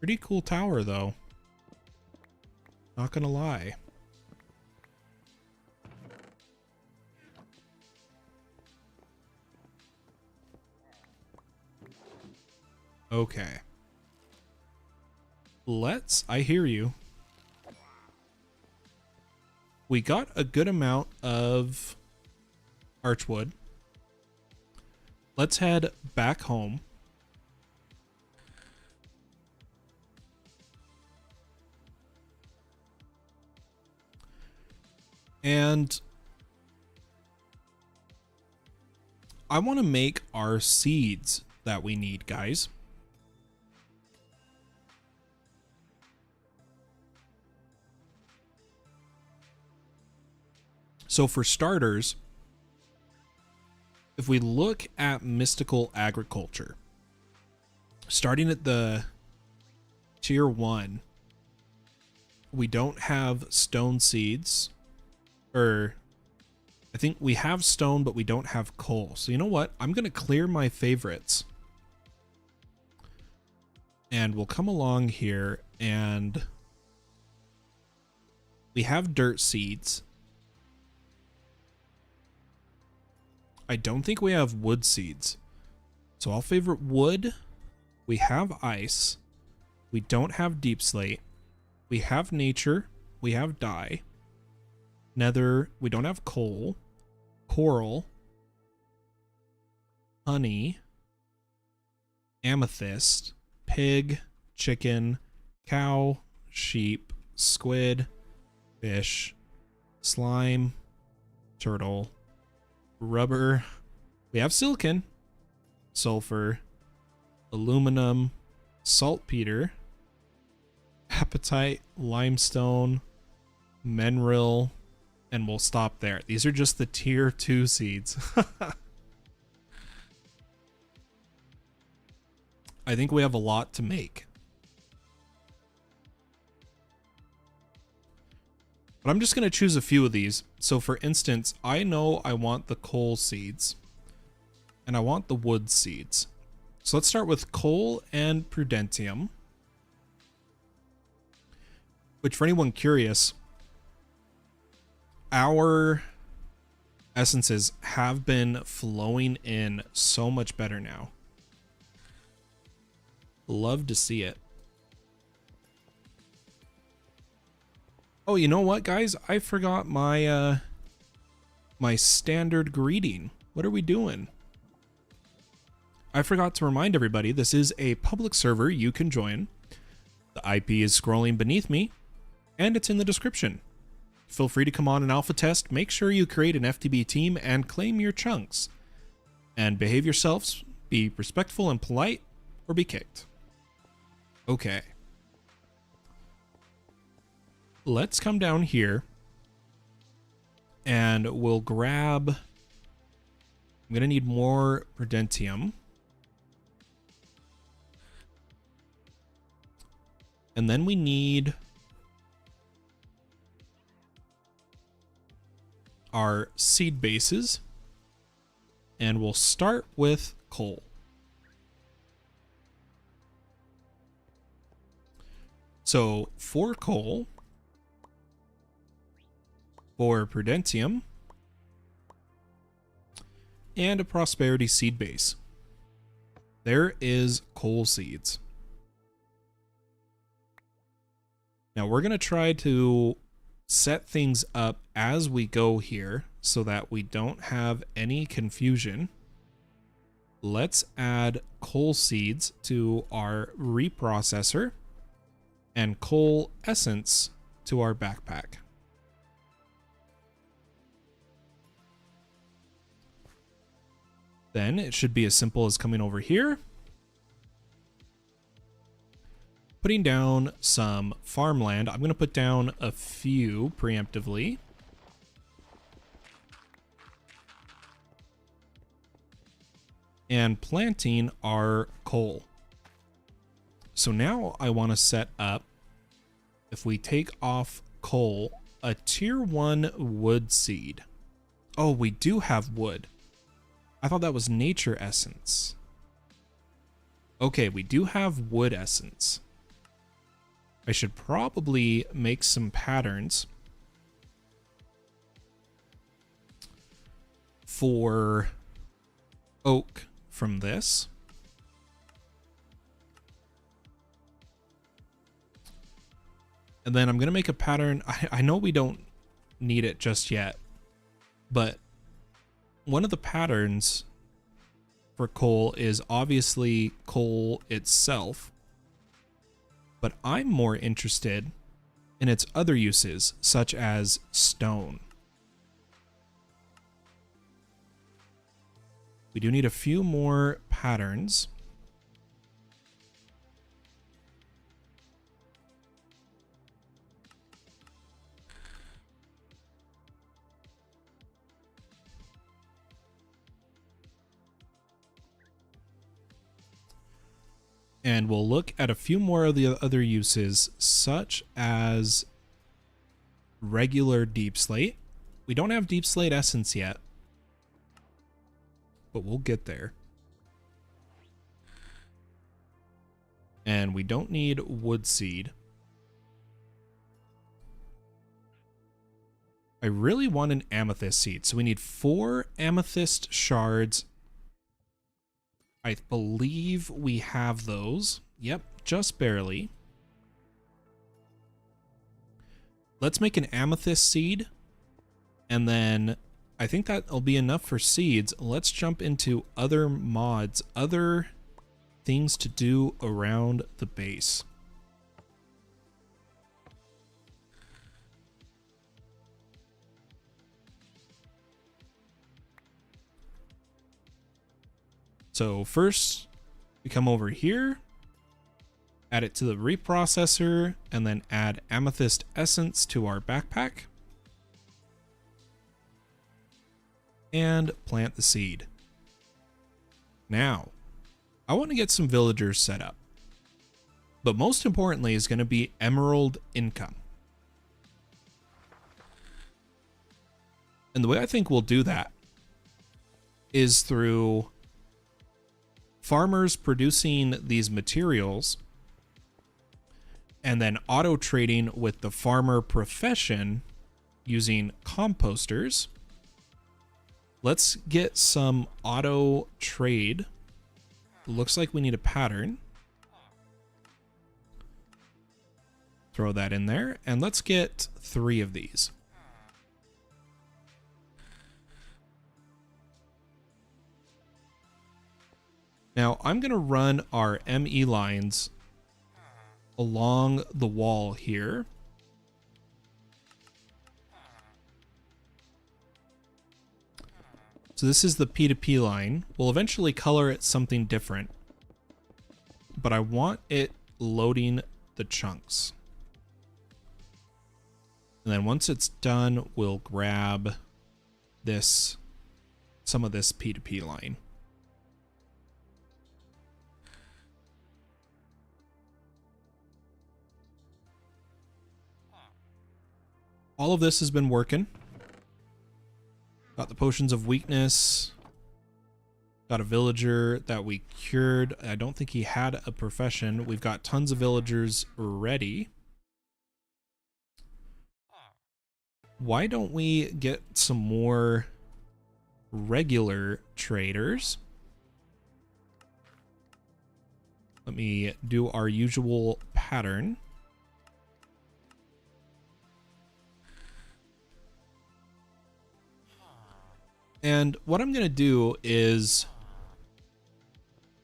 Pretty cool tower, though. Not gonna lie. Okay. I hear you. We got a good amount of archwood. Let's head back home. And I want to make our seeds that we need, guys. So for starters, if we look at mystical agriculture, starting at the tier 1, we don't have stone seeds, or I think we have stone, but we don't have coal. So you know what? I'm going to clear my favorites. And we'll come along here, and we have dirt seeds. I don't think we have wood seeds. So I'll favorite wood. We have ice. We don't have deep slate. We have nature. We have dye. Nether. We don't have coal. Coral. Honey. Amethyst. Pig. Chicken. Cow. Sheep. Squid. Fish. Slime. Turtle. Rubber. We have silicon. Sulfur. Aluminum. Saltpeter. Apatite. Limestone. Mineral. And we'll stop there. These are just the tier 2 seeds. I think we have a lot to make. But I'm just going to choose a few of these. So for instance, I know I want the coal seeds. And I want the wood seeds. So let's start with coal and prudentium. Which, for anyone curious, our essences have been flowing in so much better now. Love to see it. Oh, you know what, guys? I forgot my my standard greeting. What are we doing? I forgot to remind everybody, this is a public server you can join. The IP is scrolling beneath me, and it's in the description. Feel free to come on an alpha test, make sure you create an FTB team, and claim your chunks. And behave yourselves, be respectful and polite, or be kicked. Okay. Let's come down here, and we'll grab... I'm going to need more prudentium. And then we need our seed bases, and we'll start with coal. So for coal, for prudentium, and a prosperity seed base, there is coal seeds. Now we're going to try to set things up as we go here so that we don't have any confusion. Let's add coal seeds to our reprocessor and coal essence to our backpack. Then it should be as simple as coming over here, putting down some farmland. I'm going to put down a few preemptively. And planting our coal. So now I want to set up, if we take off coal, a tier 1 wood seed. Oh, we do have wood. I thought that was nature essence. Okay, we do have wood essence. I should probably make some patterns for oak from this. And then I'm going to make a pattern. I know we don't need it just yet, but one of the patterns for coal is obviously coal itself. But I'm more interested in its other uses, such as stone. We do need a few more patterns. And we'll look at a few more of the other uses, such as regular deep slate. We don't have deep slate essence yet, but we'll get there. And we don't need wood seed. I really want an amethyst seed, so we need 4 amethyst shards. I believe we have those. Yep, just barely. Let's make an amethyst seed, and then I think that'll be enough for seeds. Let's jump into other mods, other things to do around the base. So first, we come over here, add it to the reprocessor, and then add amethyst essence to our backpack. And plant the seed. Now, I want to get some villagers set up. But most importantly is going to be emerald income. And the way I think we'll do that is through farmers producing these materials and then auto trading with the farmer profession using composters. Let's get some auto trade. Looks like we need a pattern. Throw that in there, and let's get 3 of these. Now I'm going to run our ME lines along the wall here. So this is the P2P line. We'll eventually color it something different, but I want it loading the chunks. And then once it's done, we'll grab some of this P2P line. All of this has been working. Got the potions of weakness. Got a villager that we cured. I don't think he had a profession. We've got tons of villagers ready. Why don't we get some more regular traders? Let me do our usual pattern. And what I'm going to do is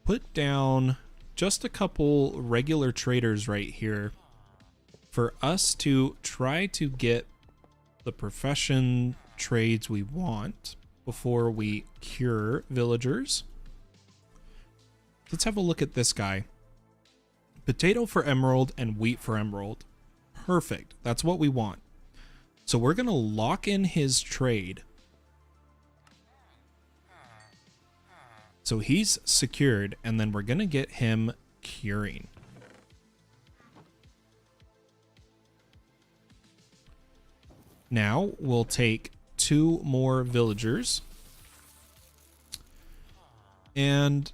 put down just a couple regular traders right here for us to try to get the profession trades we want before we cure villagers. Let's have a look at this guy. Potato for emerald and wheat for emerald. Perfect. That's what we want. So we're going to lock in his trade. So he's secured, and then we're going to get him curing. Now we'll take 2 more villagers, and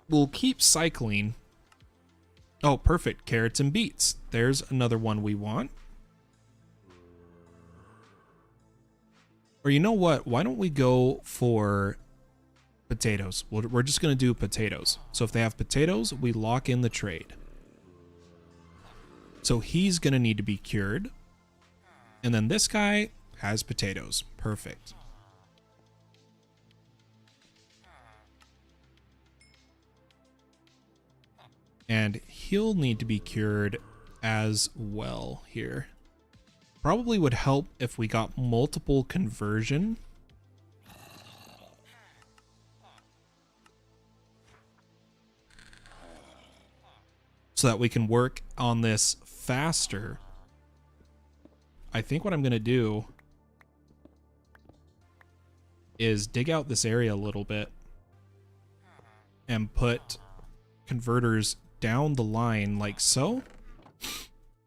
we'll keep cycling. Oh, perfect. Carrots and beets. There's another one we want. Or you know what? Why don't we go for potatoes? We're just going to do potatoes. So if they have potatoes, we lock in the trade. So he's going to need to be cured. And then this guy has potatoes. Perfect. And he'll need to be cured as well here. Probably would help if we got multiple conversion. So that we can work on this faster. I think what I'm going to do is dig out this area a little bit and put converters down the line like so.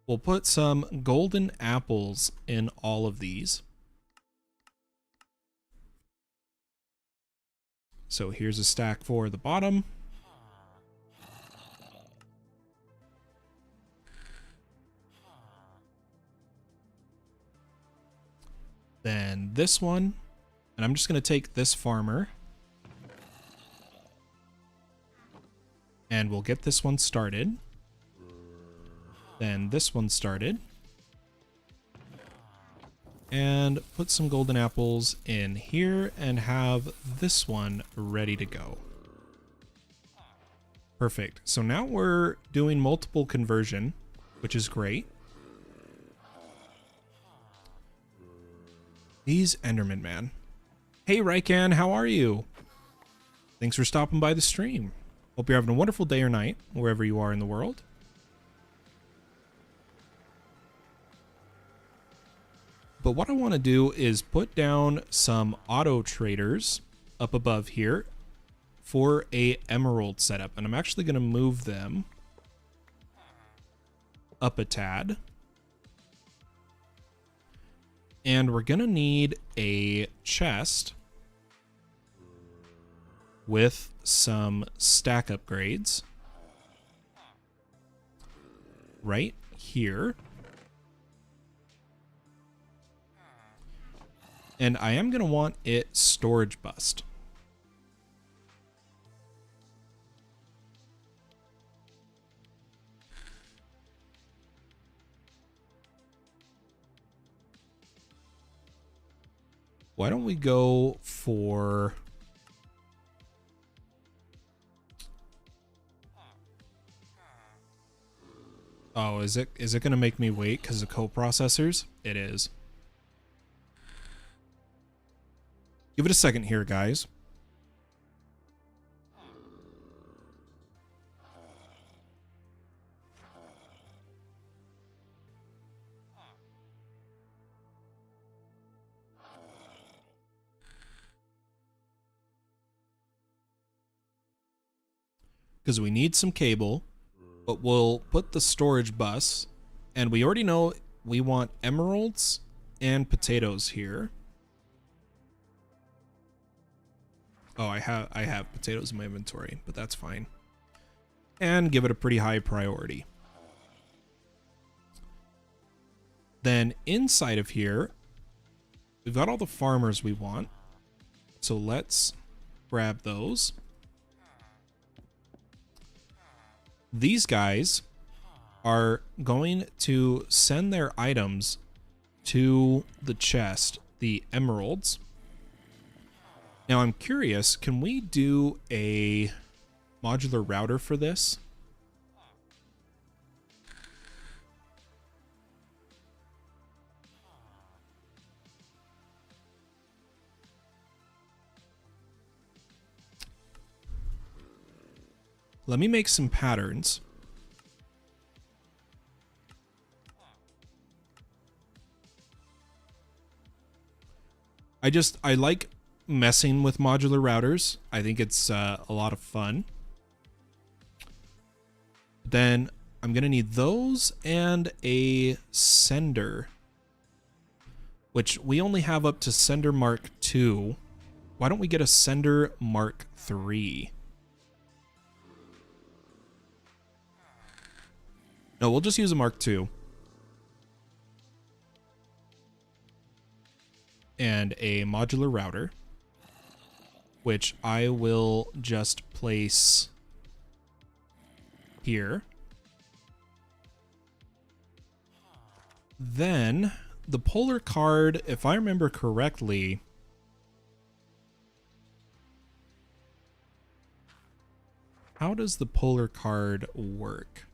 We'll put some golden apples in all of these. So here's a stack for the bottom. Then this one, and I'm just going to take this farmer, and we'll get this one started. Then this one started, and put some golden apples in here and have this one ready to go. Perfect. So now we're doing multiple conversion, which is great. These Endermen, man. Hey, Rykan, how are you? Thanks for stopping by the stream. Hope you're having a wonderful day or night, wherever you are in the world. But what I want to do is put down some auto traders up above here for a emerald setup. And I'm actually going to move them up a tad. And we're going to need a chest with some stack upgrades right here. And I am going to want it storage bust. Why don't we go for... Oh, is it going to make me wait because of coprocessors? It is. Give it a second here, guys. Because we need some cable, but we'll put the storage bus, and we already know we want emeralds and potatoes here. Oh, I have potatoes in my inventory, but that's fine. And give it a pretty high priority. Then inside of here, we've got all the farmers we want. So let's grab those. These guys are going to send their items to the chest, the emeralds. Now I'm curious, can we do a modular router for this? Let me make some patterns. I like messing with modular routers. I think it's a lot of fun. Then I'm going to need those and a sender, which we only have up to sender Mark II. Why don't we get a sender Mark III? No, we'll just use a Mark II. And a modular router, which I will just place here. Then the polar card, if I remember correctly, how does the polar card work?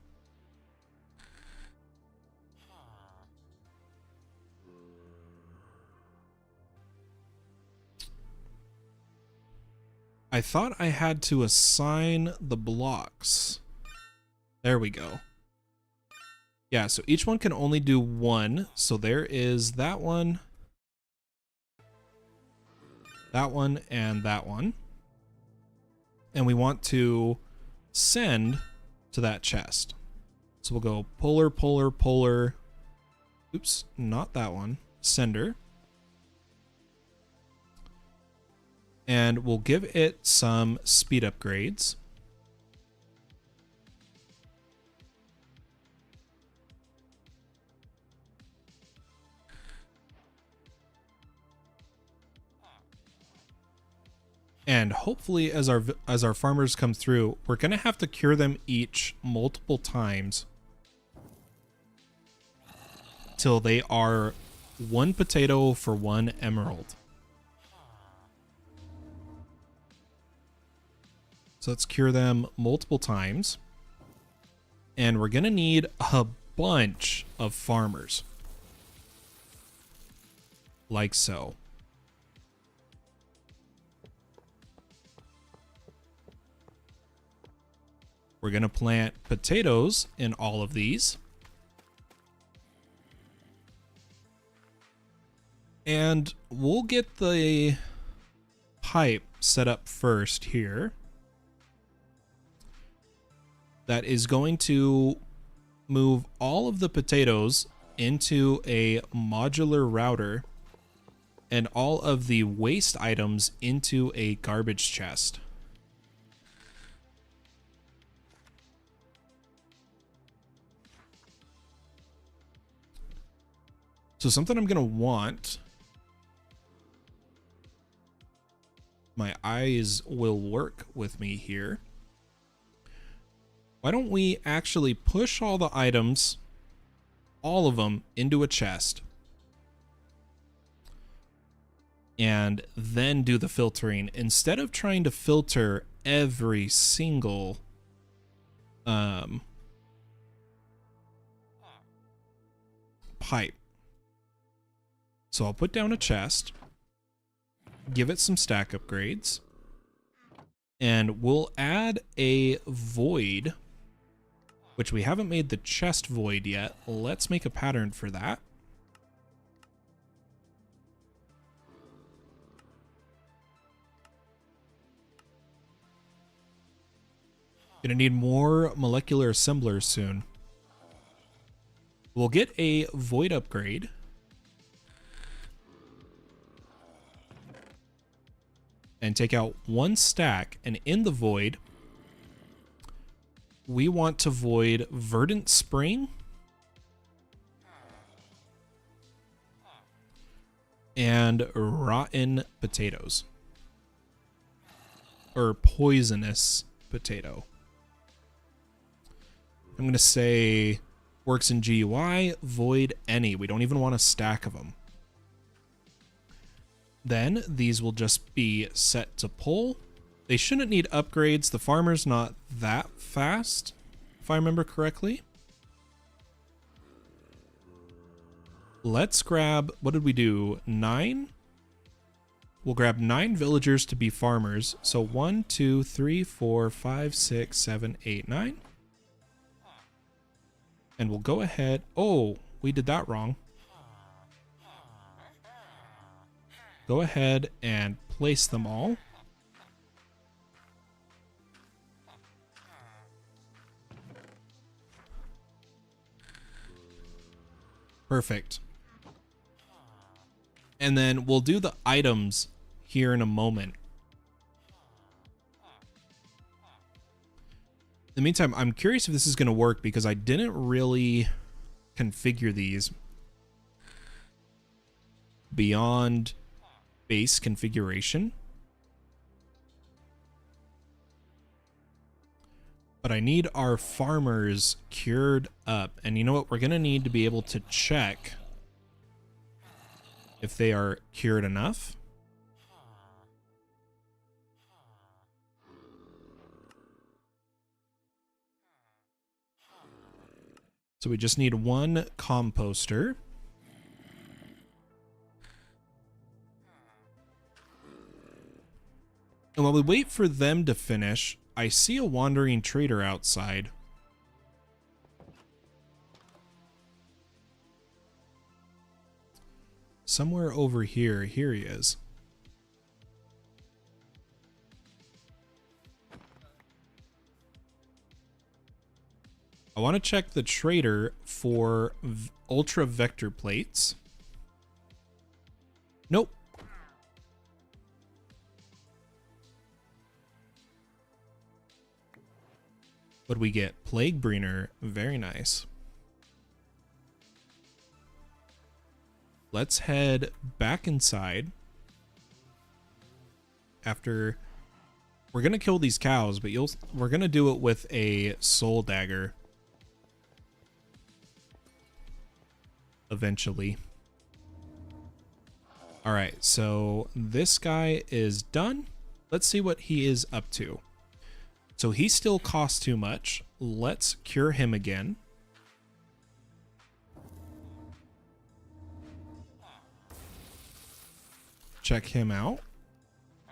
I thought I had to assign the blocks. There we go. Yeah, so each one can only do one. So there is that one, and that one. And we want to send to to that chest. So we'll go polar, polar, polar. Oops, not that one. Sender. And we'll give it some speed upgrades. And hopefully as our farmers come through, we're going to have to cure them each multiple times till they are 1 potato for 1 emerald. So let's cure them multiple times. And we're going to need a bunch of farmers. Like so. We're going to plant potatoes in all of these. And we'll get the pipe set up first here. That is going to move all of the potatoes into a modular router and all of the waste items into a garbage chest. So something I'm going to want, my eyes will work with me here. Why don't we actually push all the items, all of them, into a chest? And then do the filtering. Instead of trying to filter every single pipe. So I'll put down a chest, give it some stack upgrades, and we'll add a void, which we haven't made the chest void yet. Let's make a pattern for that. Gonna need more molecular assemblers soon. We'll get a void upgrade. And take out 1 stack, and in the void, we want to void Verdant Spring and Rotten Potatoes. Or Poisonous Potato. I'm going to say works in GUI, void any. We don't even want a stack of them. Then these will just be set to pull. They shouldn't need upgrades. The farmer's not that fast, if I remember correctly. Let's grab, what did we do? 9? We'll grab 9 villagers to be farmers. So 1, 2, 3, 4, 5, 6, 7, 8, 9. And we'll go ahead. Oh, we did that wrong. Go ahead and place them all. Perfect. And then we'll do the items here in a moment. In the meantime, I'm curious if this is going to work because I didn't really configure these beyond base configuration. But I need our farmers cured up. And you know what? We're going to need to be able to check if they are cured enough. So we just need 1 composter. And while we wait for them to finish, I see a wandering trader outside. Somewhere over here. Here he is. I want to check the trader for ultra vector plates. Nope. What we get? Plague Breener. Very nice. Let's head back inside. After we're gonna kill these cows, but we're gonna do it with a soul dagger eventually. All right, so this guy is done. Let's see what he is up to. So he still costs too much. Let's cure him again. Check him out.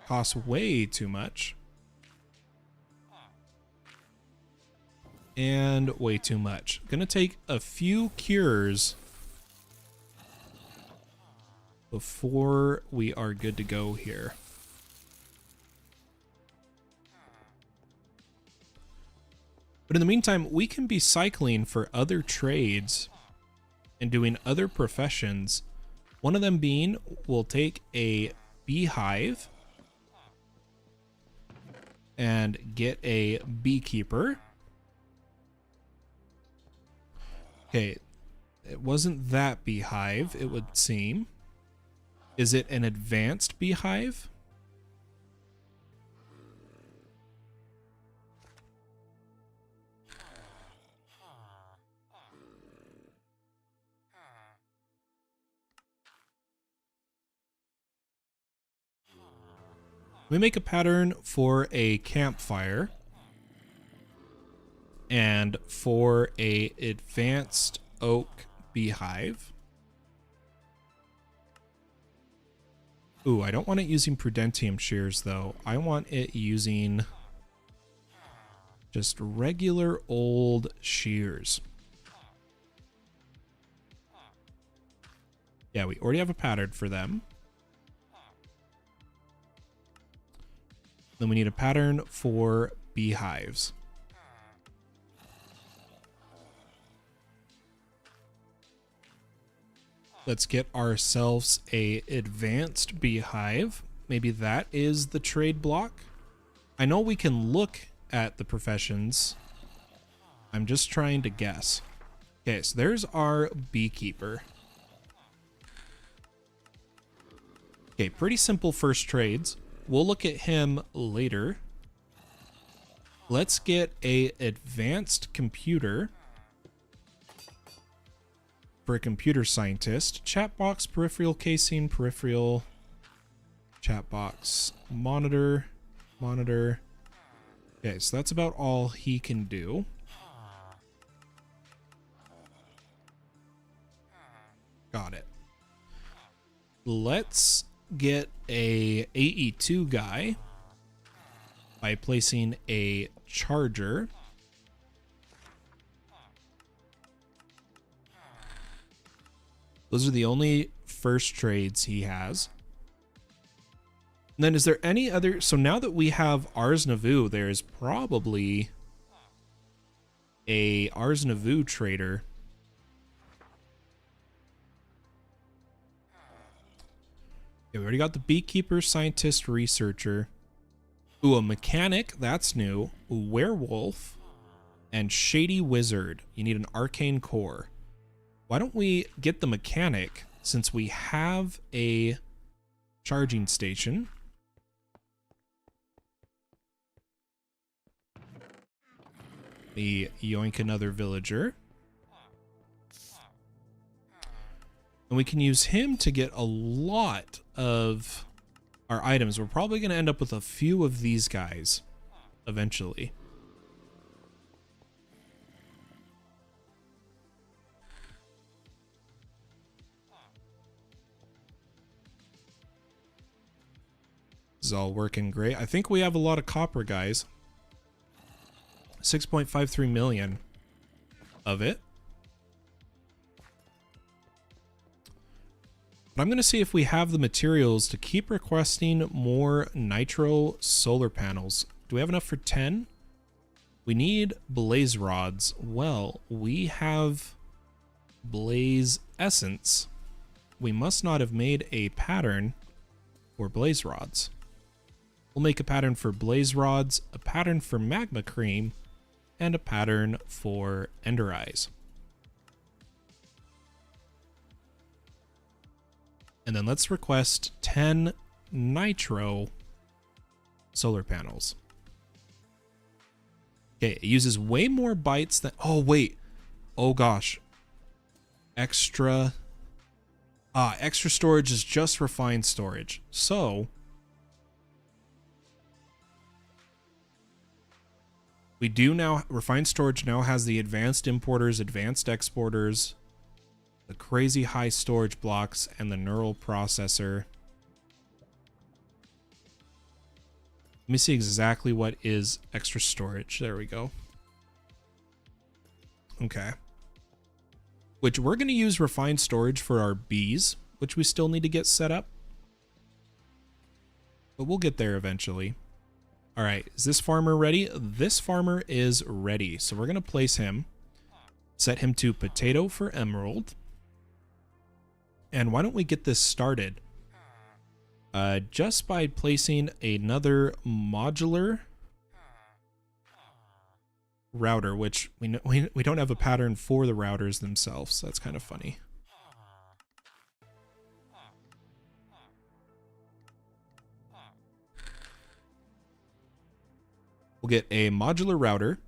Costs way too much. And way too much. Gonna take a few cures before we are good to go here. But in the meantime, we can be cycling for other trades and doing other professions. One of them being, we'll take a beehive and get a beekeeper. Okay, it wasn't that beehive, it would seem. Is it an advanced beehive? We make a pattern for a campfire and for a advanced oak beehive. Ooh, I don't want it using prudentium shears though. I want it using just regular old shears. Yeah, we already have a pattern for them. Then we need a pattern for beehives. Let's get ourselves a advanced beehive. Maybe that is the trade block. I know we can look at the professions. I'm just trying to guess. Okay, so there's our beekeeper. Okay, pretty simple first trades. We'll look at him later. Let's get a advanced computer for a computer scientist. Chat box, peripheral casing, peripheral, chat box, monitor. Okay, so that's about all he can do. Got it. Let's get a AE2 guy by placing a charger. Those are the only first trades he has. And then is there any other? So now that we have Ars Nouveau, there's probably a Ars Nouveau trader. Okay, we already got the beekeeper, scientist, researcher. Ooh, a mechanic, that's new. Werewolf and shady wizard. You need an arcane core. Why don't we get the mechanic since we have a charging station? We yoink another villager. And we can use him to get a lot of our items. We're probably going to end up with a few of these guys eventually. This is all working great. I think we have a lot of copper, guys. 6.53 million of it. But I'm going to see if we have the materials to keep requesting more nitro solar panels. Do we have enough for 10? We need blaze rods. Well, we have blaze essence. We must not have made a pattern for blaze rods. We'll make a pattern for blaze rods, a pattern for magma cream, and a pattern for ender eyes. And then let's request 10 nitro solar panels. Okay, it uses way more bytes than... Oh, wait. Oh, gosh. Extra storage is just refined storage. So we do now... Refined storage now has the advanced importers, advanced exporters, the crazy high storage blocks, and the neural processor. Let me see exactly what is extra storage. There we go. Okay. Which we're going to use refined storage for our bees, which we still need to get set up. But we'll get there eventually. All right, is this farmer ready? This farmer is ready. So we're going to place him, set him to potato for emerald. And why don't we get this started? Just by placing another modular router, which we don't have a pattern for the routers themselves. So that's kind of funny. We'll get a modular router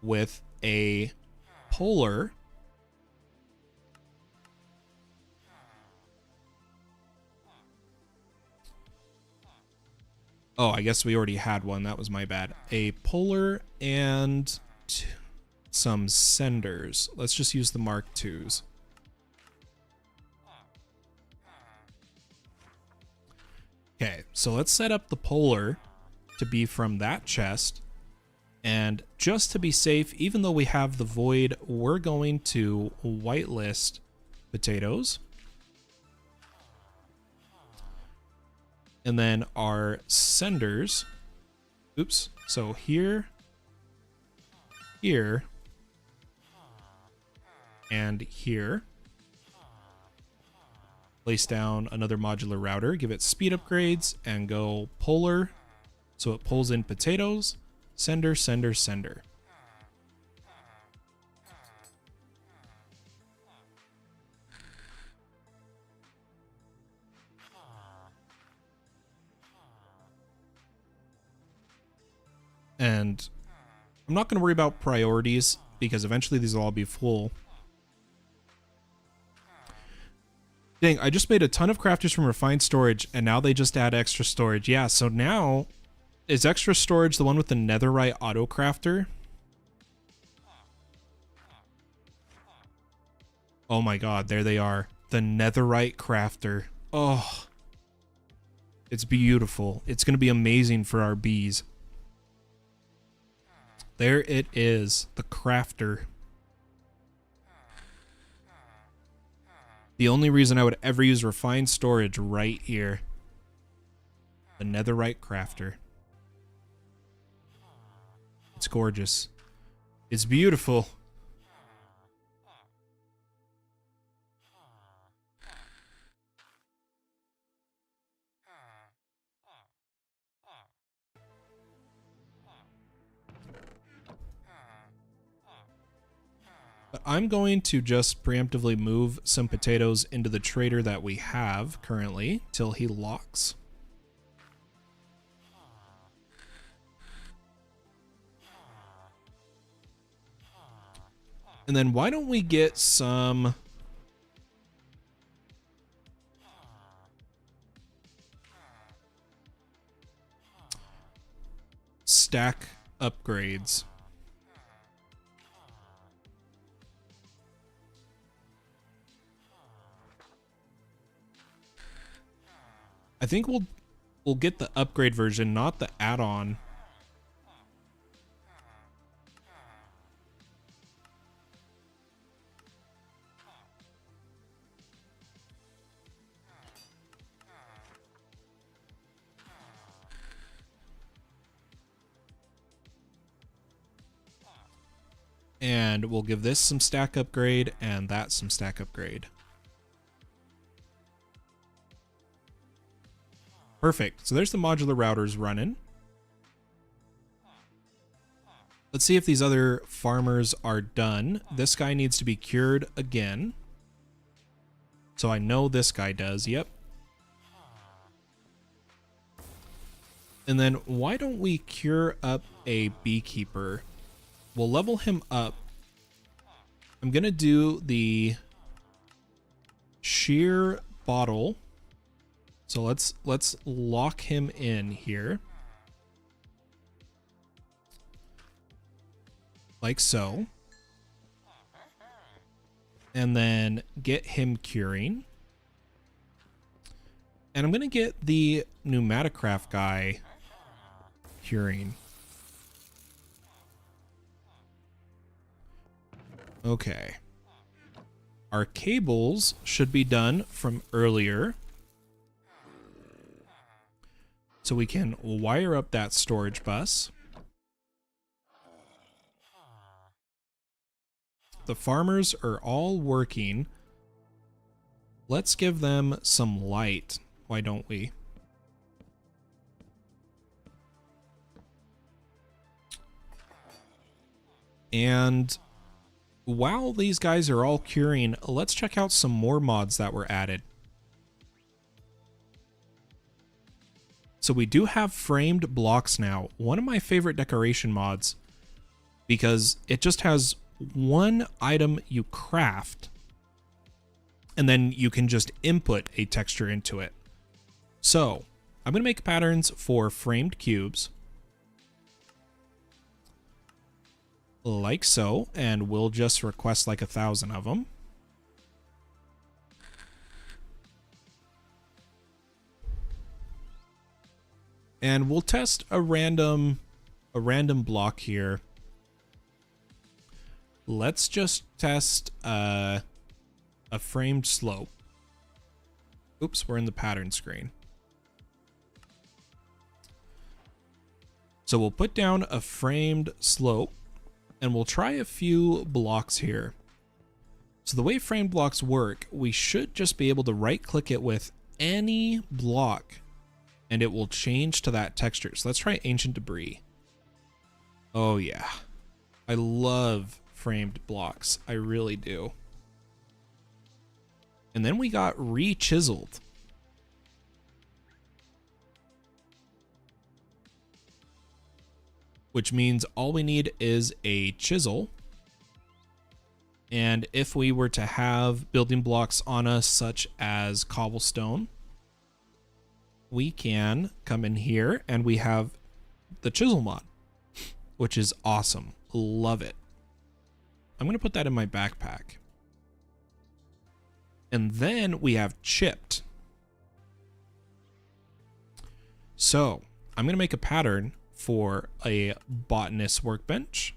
with a polar . Oh, I guess we already had one. That was my bad. A polar and some senders. Let's just use the Mark IIs. Okay, so let's set up the polar to be from that chest. And just to be safe, even though we have the void, we're going to whitelist potatoes. And then our senders, oops, so here, here, and here. Place down another modular router, give it speed upgrades, and go polar, so it pulls in potatoes, sender, sender, sender. And I'm not going to worry about priorities because eventually these will all be full. Dang, I just made a ton of crafters from refined storage and now they just add extra storage. Yeah, so now is extra storage the one with the netherite auto crafter? Oh my god, there they are. The netherite crafter. Oh, it's beautiful. It's going to be amazing for our bees. There it is, the crafter. The only reason I would ever use refined storage right here. The netherite crafter. It's gorgeous. It's beautiful. But I'm going to just preemptively move some potatoes into the trader that we have currently till he locks. And then why don't we get some stack upgrades. I think we'll get the upgrade version, not the add-on. And we'll give this some stack upgrade and that some stack upgrade. Perfect. So there's the modular routers running. Let's see if these other farmers are done. This guy needs to be cured again. So I know this guy does. Yep. And then why don't we cure up a beekeeper? We'll level him up. I'm going to do the shear bottle. So let's lock him in here. Like so. And then get him curing. And I'm going to get the pneumaticraft guy curing. Okay. Our cables should be done from earlier. So we can wire up that storage bus. The farmers are all working. Let's give them some light. Why don't we? And while these guys are all curing, let's check out some more mods that were added. So we do have FramedBlocks now, one of my favorite decoration mods, because it just has one item you craft, and then you can just input a texture into it. So I'm going to make patterns for framed cubes. Like so, and we'll just request like 1,000 of them. And we'll test a random block here. Let's just test a framed slope. Oops, we're in the pattern screen. So we'll put down a framed slope. And we'll try a few blocks here. So the way FramedBlocks work, we should just be able to right click it with any block and it will change to that texture. So let's try Ancient Debris. Oh yeah. I love FramedBlocks. I really do. And then we got Re-Chiseled. Which means all we need is a chisel. And if we were to have building blocks on us, such as cobblestone, we can come in here and we have the chisel mod, which is awesome. Love it. I'm going to put that in my backpack. And then we have chipped. So I'm going to make a pattern for a botanist workbench,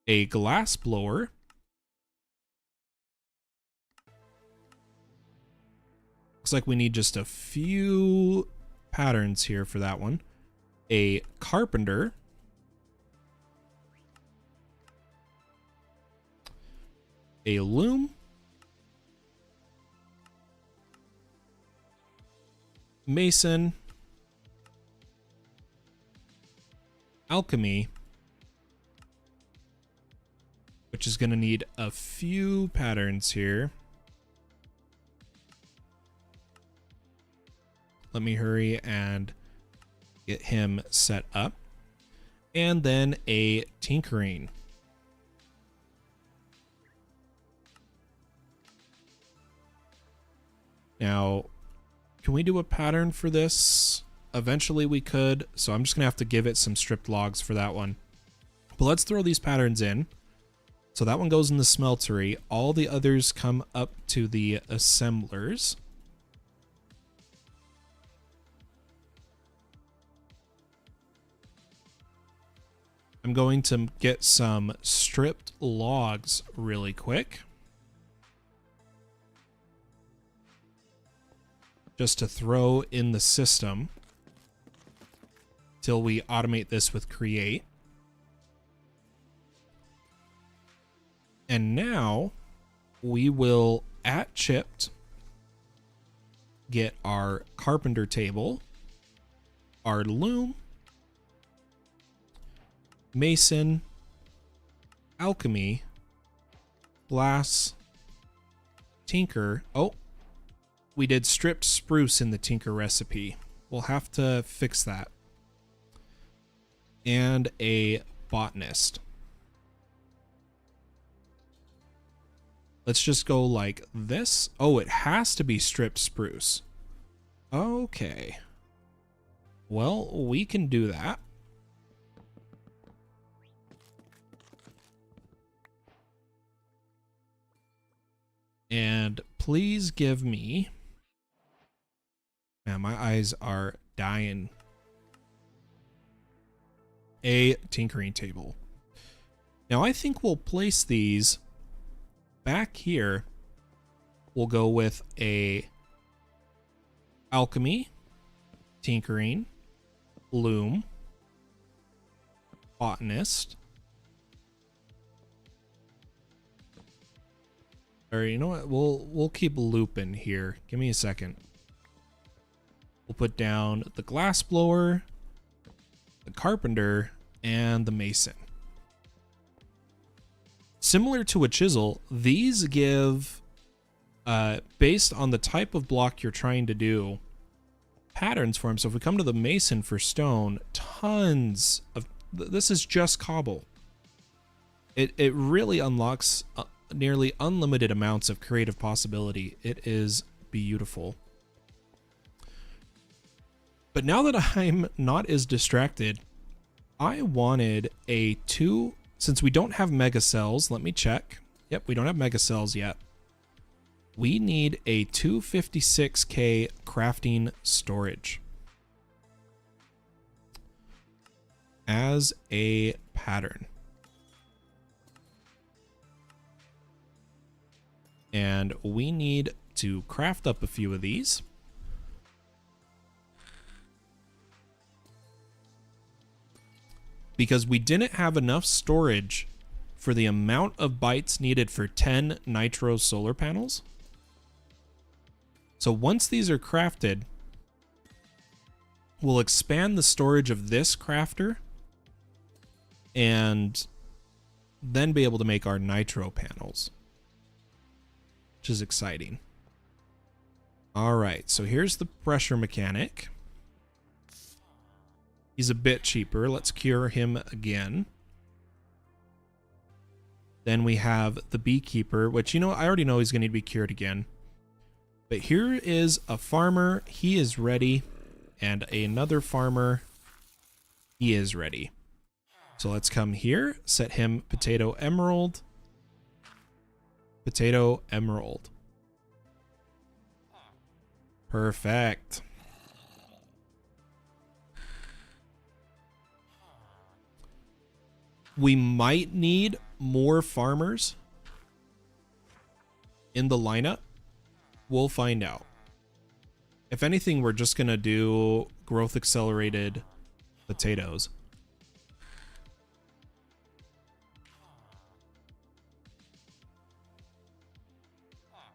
a glass blower, looks like we need just a few patterns here for that one, a carpenter, a loom, mason, alchemy, which is going to need a few patterns here. Let me hurry and get him set up. And then a tinkering. Now, can we do a pattern for this? Eventually we could, so I'm just gonna have to give it some stripped logs for that one. But let's throw these patterns in. So that one goes in the smeltery. All the others come up to the assemblers. I'm going to get some stripped logs really quick. Just to throw in the system till we automate this with create. And now we will at chipped get our carpenter table, our loom, mason, alchemy, glass, tinker. Oh, we did stripped spruce in the tinker recipe. We'll have to fix that. And a botanist. Let's just go like this. Oh, it has to be stripped spruce. Okay. Well, we can do that. And please give me... Man, my eyes are dying. A tinkering table. Now I think we'll place these back here. We'll go with a alchemy, tinkering, loom, botanist. Or you know what? We'll keep looping here. Give me a second. We'll put down the glass blower, the carpenter, and the mason. Similar to a chisel, these give, based on the type of block you're trying to do, patterns for them. So if we come to the mason for stone, tons of, this is just cobble. It really unlocks nearly unlimited amounts of creative possibility. It is beautiful. But now that I'm not as distracted, I wanted a 2, since we don't have mega cells, let me check. Yep, we don't have mega cells yet. We need a 256K crafting storage as a pattern. And we need to craft up a few of these. Because we didn't have enough storage for the amount of bytes needed for 10 nitro solar panels. So once these are crafted, we'll expand the storage of this crafter and then be able to make our nitro panels, which is exciting. All right, so here's the pressure mechanic. He's a bit cheaper. Let's cure him again. Then we have the beekeeper, which, you know, I already know he's going to need to be cured again. But here is a farmer. He is ready. And another farmer. He is ready. So let's come here. Set him potato emerald. Potato emerald. Perfect. We might need more farmers in the lineup. We'll find out. If anything, we're just going to do growth accelerated potatoes.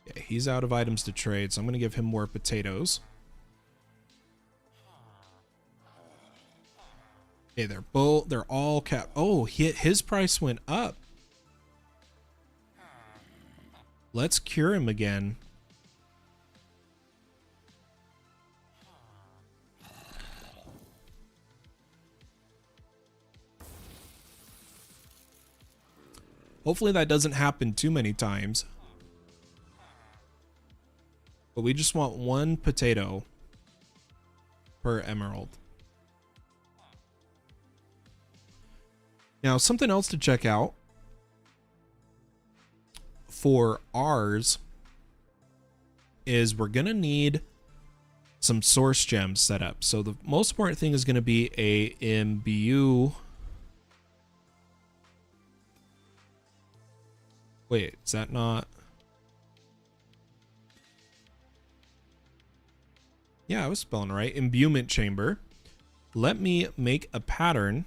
Okay, he's out of items to trade, so I'm going to give him more potatoes. Okay, they're all capped. Oh, his price went up. Let's cure him again. Hopefully that doesn't happen too many times. But we just want 1 potato per emerald. Now, something else to check out for ours is we're going to need some source gems set up. So the most important thing is going to be a imbue. Wait, is that not? Yeah, I was spelling right. Imbuement chamber. let me make a pattern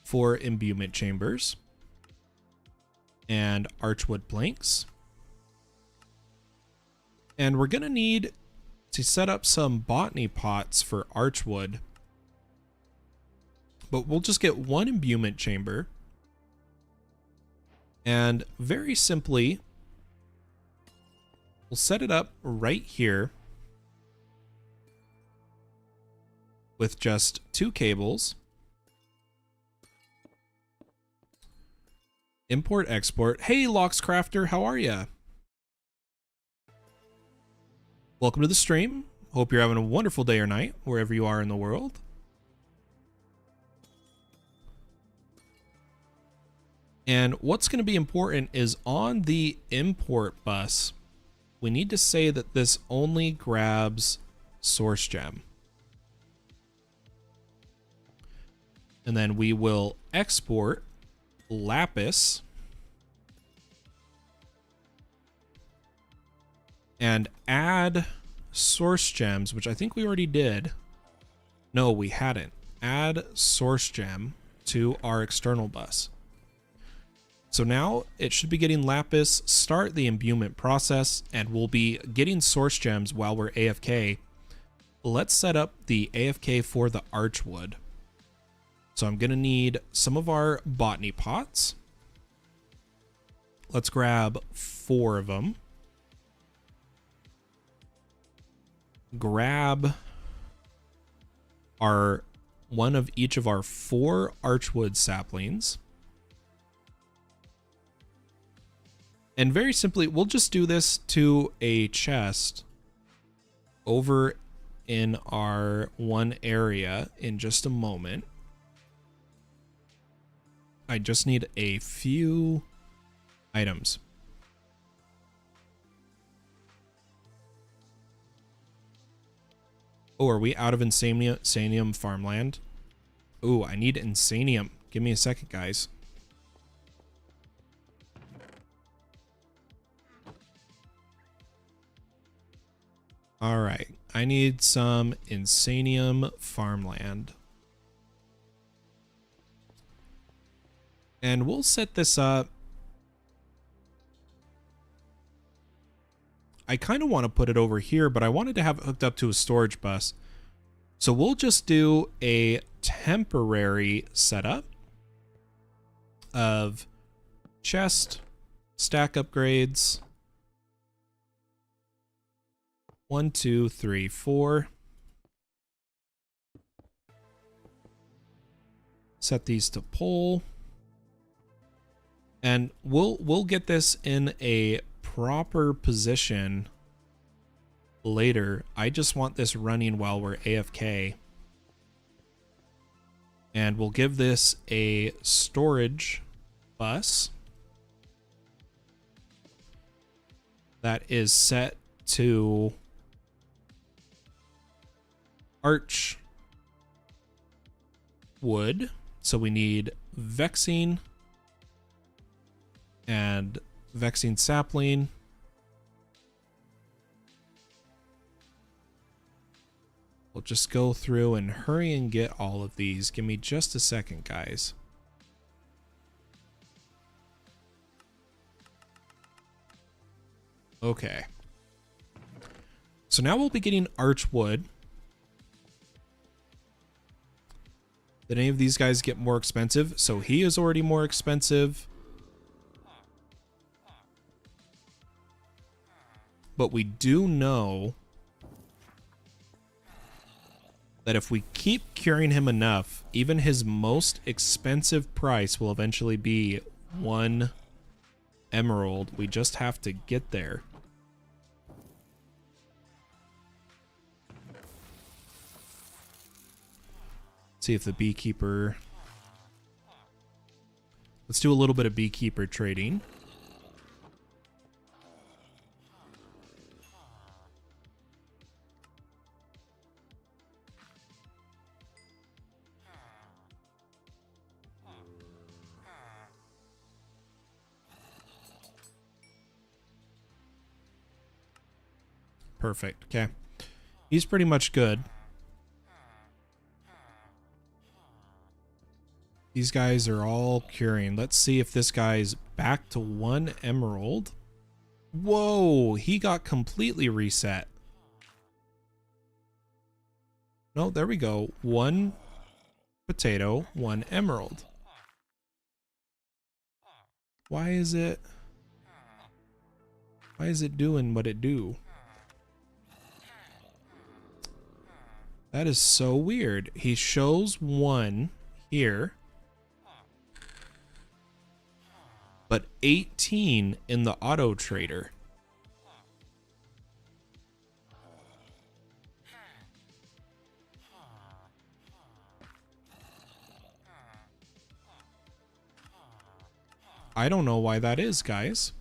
for imbuement chambers and archwood planks. And we're going to need to set up some botany pots for archwood. But we'll just get one imbuement chamber. And very simply, we'll set it up right here with just 2 cables. Import, export. Hey, Lockscrafter, how are ya? Welcome to the stream. Hope you're having a wonderful day or night, wherever you are in the world. And what's going to be important is on the import bus, we need to say that this only grabs source gem. And then we will export lapis and add source gems, which I think we already did. No, we hadn't. Add source gem to our external bus. So now it should be getting lapis, start the imbuement process, and we'll be getting source gems while we're AFK. Let's set up the AFK for the archwood. So I'm going to need some of our botany pots. Let's grab 4 of them. Grab one of each of our 4 archwood saplings. And very simply, we'll just do this to a chest over in our one area in just a moment. I just need a few items. Oh, are we out of Insanium farmland? Oh, I need Insanium. Give me a second, guys. All right, I need some Insanium farmland. And we'll set this up. I kind of want to put it over here, but I wanted to have it hooked up to a storage bus. So we'll just do a temporary setup of chest, stack upgrades. 1, 2, 3, 4. Set these to pull. And we'll get this in a proper position later. I just want this running while we're AFK. And we'll give this a storage bus that is set to arch wood. So we need vexing and vexing sapling. We'll just go through and hurry and get all of these. Give me just a second, guys. Okay. So now we'll be getting arch wood. Did any of these guys get more expensive? So he is already more expensive. But we do know that if we keep curing him enough, even his most expensive price will eventually be 1 emerald. We just have to get there. See if the beekeeper... Let's do a little bit of beekeeper trading. Perfect. Okay. He's pretty much good. These guys are all curing. Let's see if this guy's back to 1 emerald. Whoa, he got completely reset. No, there we go. 1 potato, 1 emerald. Why is it doing what it do? That is so weird. He shows 1 here, but 18 in the auto trader. I don't know why that is, guys.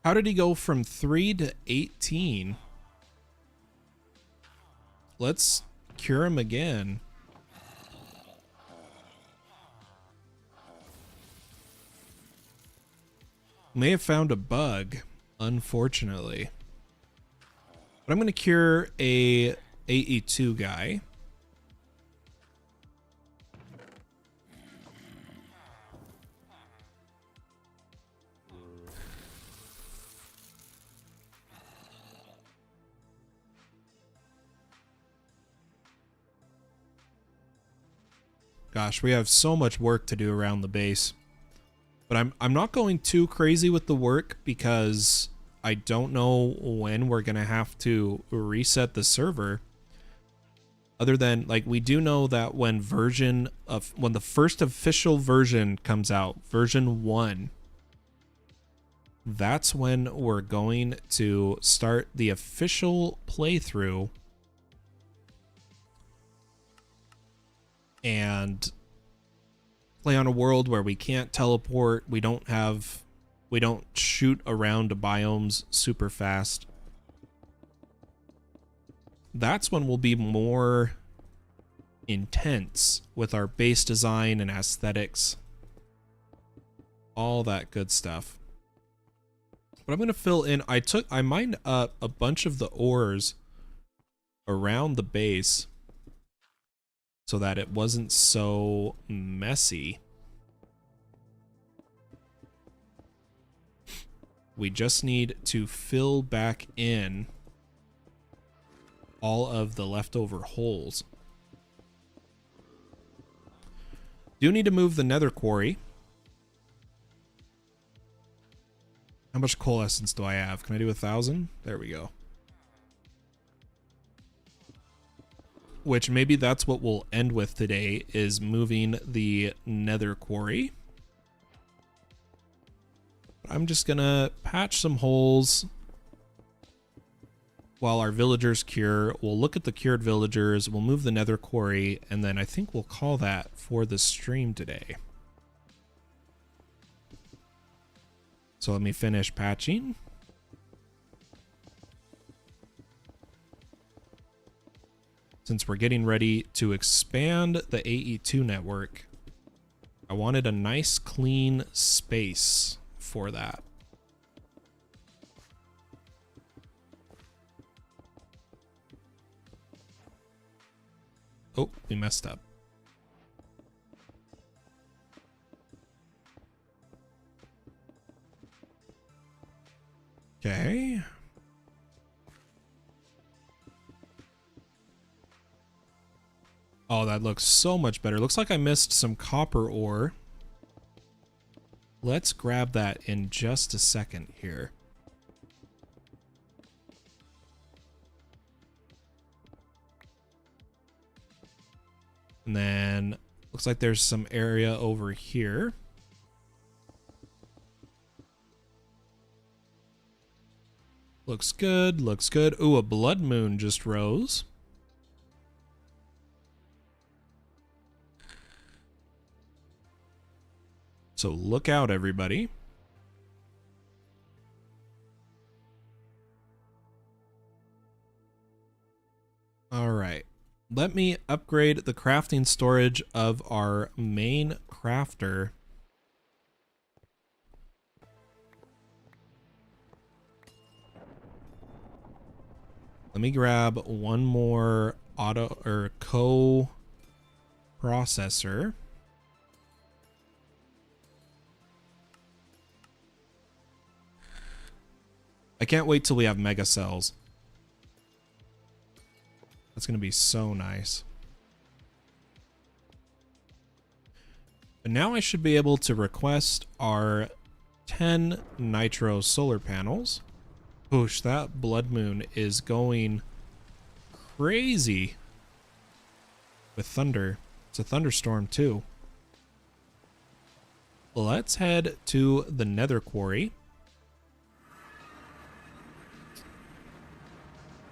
How did he go from 3 to 18? Let's cure him again. May have found a bug, unfortunately. But I'm going to cure a AE2 guy. Gosh, we have so much work to do around the base. But I'm not going too crazy with the work because I don't know when we're going to have to reset the server. Other than, like, we do know that when the first official version comes out, version 1, that's when we're going to start the official playthrough and play on a world where we can't teleport, we don't shoot around to biomes super fast. That's when we'll be more intense with our base design and aesthetics. All that good stuff. But I'm going to fill in, I mined up a bunch of the ores around the base so that it wasn't so messy. We just need to fill back in all of the leftover holes. Do need to move the nether quarry. How much coal essence do I have? Can I do 1,000? There we go. Which maybe that's what we'll end with today, is moving the nether quarry. I'm just gonna patch some holes while our villagers cure. We'll look at the cured villagers, we'll move the nether quarry, and then I think we'll call that for the stream today. So let me finish patching. Since we're getting ready to expand the AE2 network, I wanted a nice clean space for that. Oh, we messed up. Okay. Oh, that looks so much better. Looks like I missed some copper ore. Let's grab that in just a second here. And then looks like there's some area over here. Looks good, looks good. Ooh, a blood moon just rose. So look out, everybody. All right. Let me upgrade the crafting storage of our main crafter. Let me grab one more auto or co-processor. I can't wait till we have mega cells. That's going to be so nice. But now I should be able to request our 10 nitro solar panels. Whoosh, that blood moon is going crazy with thunder. It's a thunderstorm too. Let's head to the nether quarry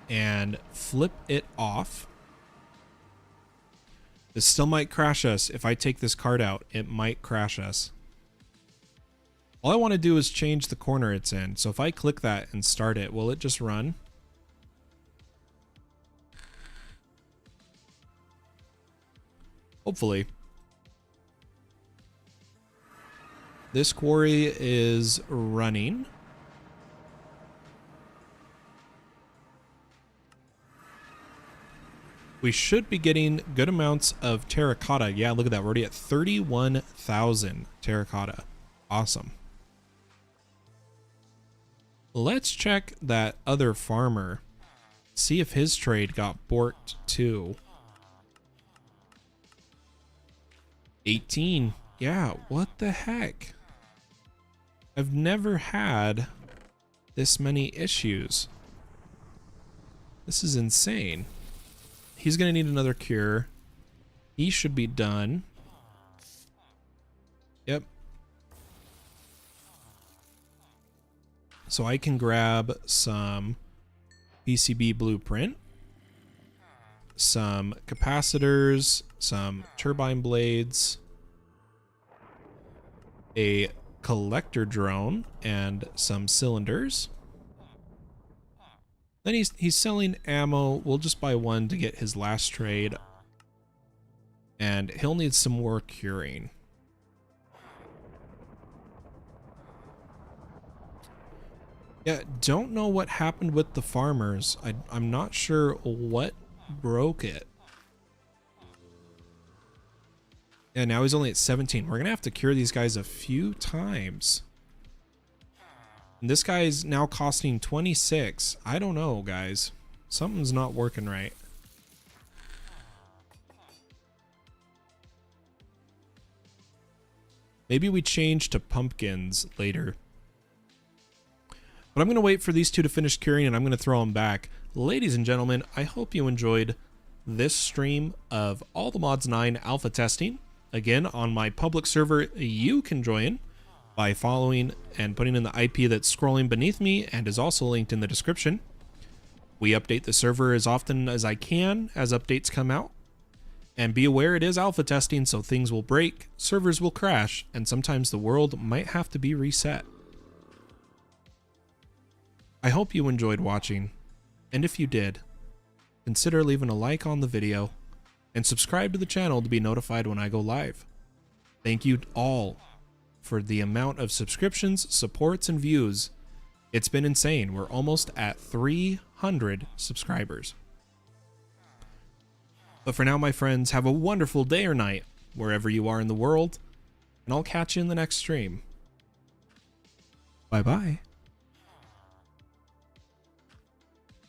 and flip it off. This still might crash us. If I take this card out, it might crash us. All I want to do is change the corner it's in. So if I click that and start it, will it just run? Hopefully. This quarry is running. We should be getting good amounts of terracotta. Yeah, look at that. We're already at 31,000 terracotta. Awesome. Let's check that other farmer. See if his trade got borked too. 18. Yeah, what the heck? I've never had this many issues. This is insane. He's going to need another cure. He should be done. Yep. So I can grab some PCB blueprint, some capacitors, some turbine blades, a collector drone, and some cylinders. Then he's selling ammo. We'll just buy one to get his last trade. And he'll need some more curing. Yeah, don't know what happened with the farmers. I'm not sure what broke it. Yeah, now he's only at 17. We're going to have to cure these guys a few times. And this guy is now costing 26. I don't know, guys. Something's not working right. Maybe we change to pumpkins later. But I'm going to wait for these two to finish curing and I'm going to throw them back. Ladies and gentlemen, I hope you enjoyed this stream of All the Mods 9 alpha testing. Again, on my public server, you can join by following and putting in the IP that's scrolling beneath me and is also linked in the description. We update the server as often as I can as updates come out. And be aware it is alpha testing, so things will break, servers will crash, and sometimes the world might have to be reset. I hope you enjoyed watching, and if you did, consider leaving a like on the video and subscribe to the channel to be notified when I go live. Thank you all for the amount of subscriptions, supports, and views. It's been insane. We're almost at 300 subscribers. But for now, my friends, have a wonderful day or night, wherever you are in the world, and I'll catch you in the next stream. Bye-bye.